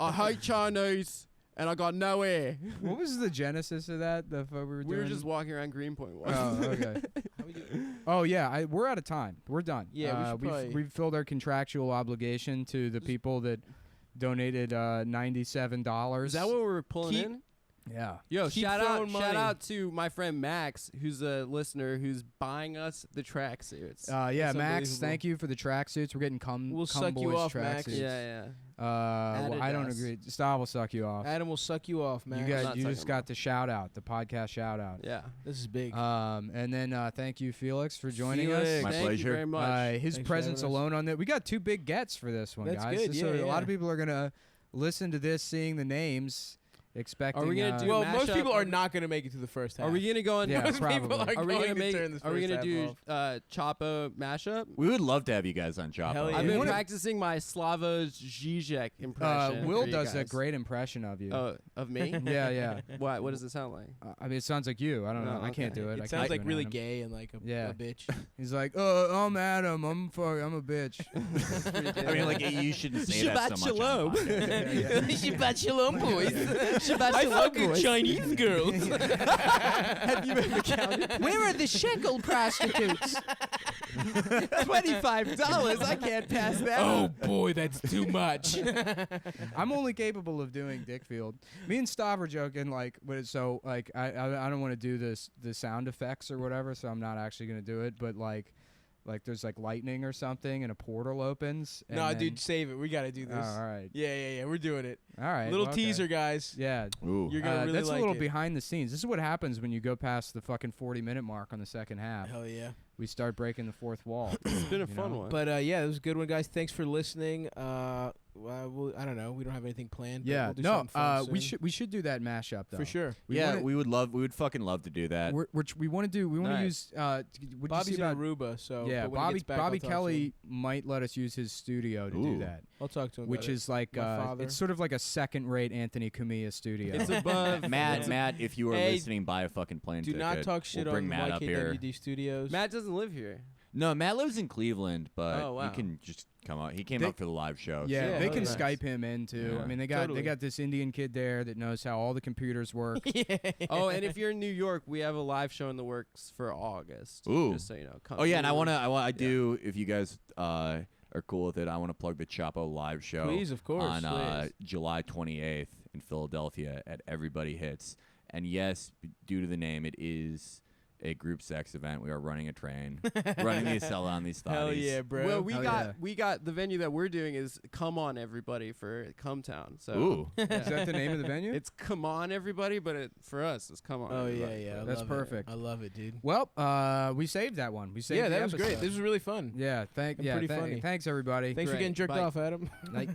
I hate Chinese and I got no hair. What was the genesis of that? The we were We doing? were just walking around Greenpoint. once. Oh, okay. Oh yeah, we're out of time. We're done. Yeah, we should probably- we've filled our contractual obligation to the people that donated $97. Is that what we're pulling Keep- in? Yeah. Yo, Keep shout throwing out money. to my friend Max, who's a listener, who's buying us the tracksuits. Yeah, That's Max. unbelievable. Thank you for the tracksuits. We're getting We'll suck you boys off, Max. tracksuits. yeah. Well, I don't Adidas. agree. Stav will suck you off. Adam will suck you off, man. You not guys, you sucking just him got off. the shout out, the podcast shout out. Yeah. This is big. And then thank you, Felix, for joining us. Felix, My thank pleasure. you very much. His Thanks for presence having us. alone on that. We got two big gets for this one, That's guys. good, So yeah, a lot yeah. of people are gonna listen to this, seeing the names, expecting. Are we gonna do well, most mashup people are of- not going to make it to the first half. Are we gonna go on? Yeah, Most people probably. are Are we going gonna to make? turn this Are we first gonna half do off. Chapo mashup? We would love to have you guys on Chapo. Hell yeah. I've You been wanna- practicing my Slavoj Žižek impression. Will for you does a guys. great impression of you. Oh, of me? Yeah, yeah. What does it sound like? I mean, it sounds like you. I don't know. Oh, I can't okay. do it. I It can't sounds do like an really Adam. gay and like a Yeah. bitch. He's like, I'm Adam. I'm a bitch. I mean, like you shouldn't say that so much. On the podcast. Shabbat shalom, boys. Shabbat I shalom, fuck with boys. Chinese girls. Have you ever counted? Where are the shekel prostitutes? $25. I can't pass that. Oh boy, that's too much. I'm only capable of doing Dickfield. Me and Stav were joking, like, so like I don't want to do the sound effects or whatever, so I'm not actually gonna do it. But like there's like lightning or something, and a portal opens. And No, then- dude, save it. We got to do this. Oh, all right, Yeah. We're doing it. all right. Little well, okay. teaser, guys. Yeah. Ooh. You're gonna really that's like a little it. behind the scenes. This is what happens when you go past the fucking 40-minute mark on the second half. Hell yeah. We start breaking the fourth wall. It's been a You fun know? one. But yeah, it was a good one, guys. Thanks for listening. I don't know. We don't have anything planned. But Yeah, we'll do no, something fun we soon. should do that mashup though. For sure. We would fucking love to do that. We want to Nice. use. Would Bobby's you see in about? Aruba, so Yeah, but when he gets back, Bobby I'll talk to Kelly him. might let us use his studio to do Ooh. that, I'll talk to him. which about is like My father. it's sort of like a second-rate Anthony Cumia studio. It's above. Matt, if you are Hey, listening, buy a fucking plane it. Do ticket. not talk shit we'll bring on Matt up here. YKWd Studios. Matt doesn't live here. No, Matt lives in Cleveland, but Oh, wow. he can just come out. He came They- up for the live show. yeah, Yeah, they hell can yeah. Skype him in too. Yeah. I mean, they got Totally. this Indian kid there that knows how all the computers work. Oh, and if you're in New York, we have a live show in the works for August. Ooh. Just so you know. Come Oh yeah, and through. I do. If you guys are cool with it, I want to plug the Chapo live show. Please, of course, on please. July 28th in Philadelphia at Everybody Hits. And yes, due to the name, it is a group sex event. We are running a train, running the Acela on these thotties. Hell yeah, bro. Well, we Hell got yeah. we got the venue that we're doing is Come On Everybody for Cumtown. So Ooh. Is that the name of the venue? it's Come On Everybody, but for us it's Come On. Oh yeah, Everybody. yeah. I That's love perfect. It. I love it, dude. Well, we saved that one. We saved. Yeah, the that was great. episode. This was really fun. Yeah, And pretty funny. thanks everybody. Thanks for Great. getting jerked Bye. off, Adam. Night.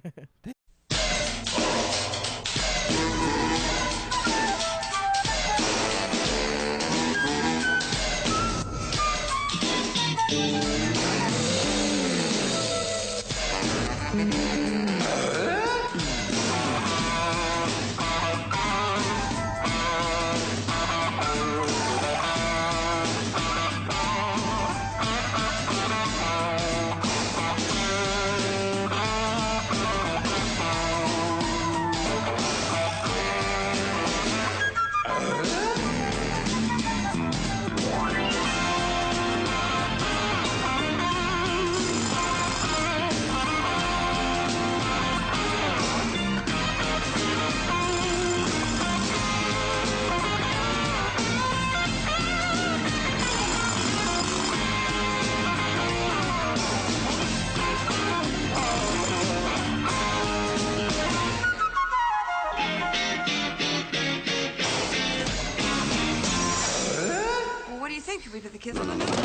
the kids on the news.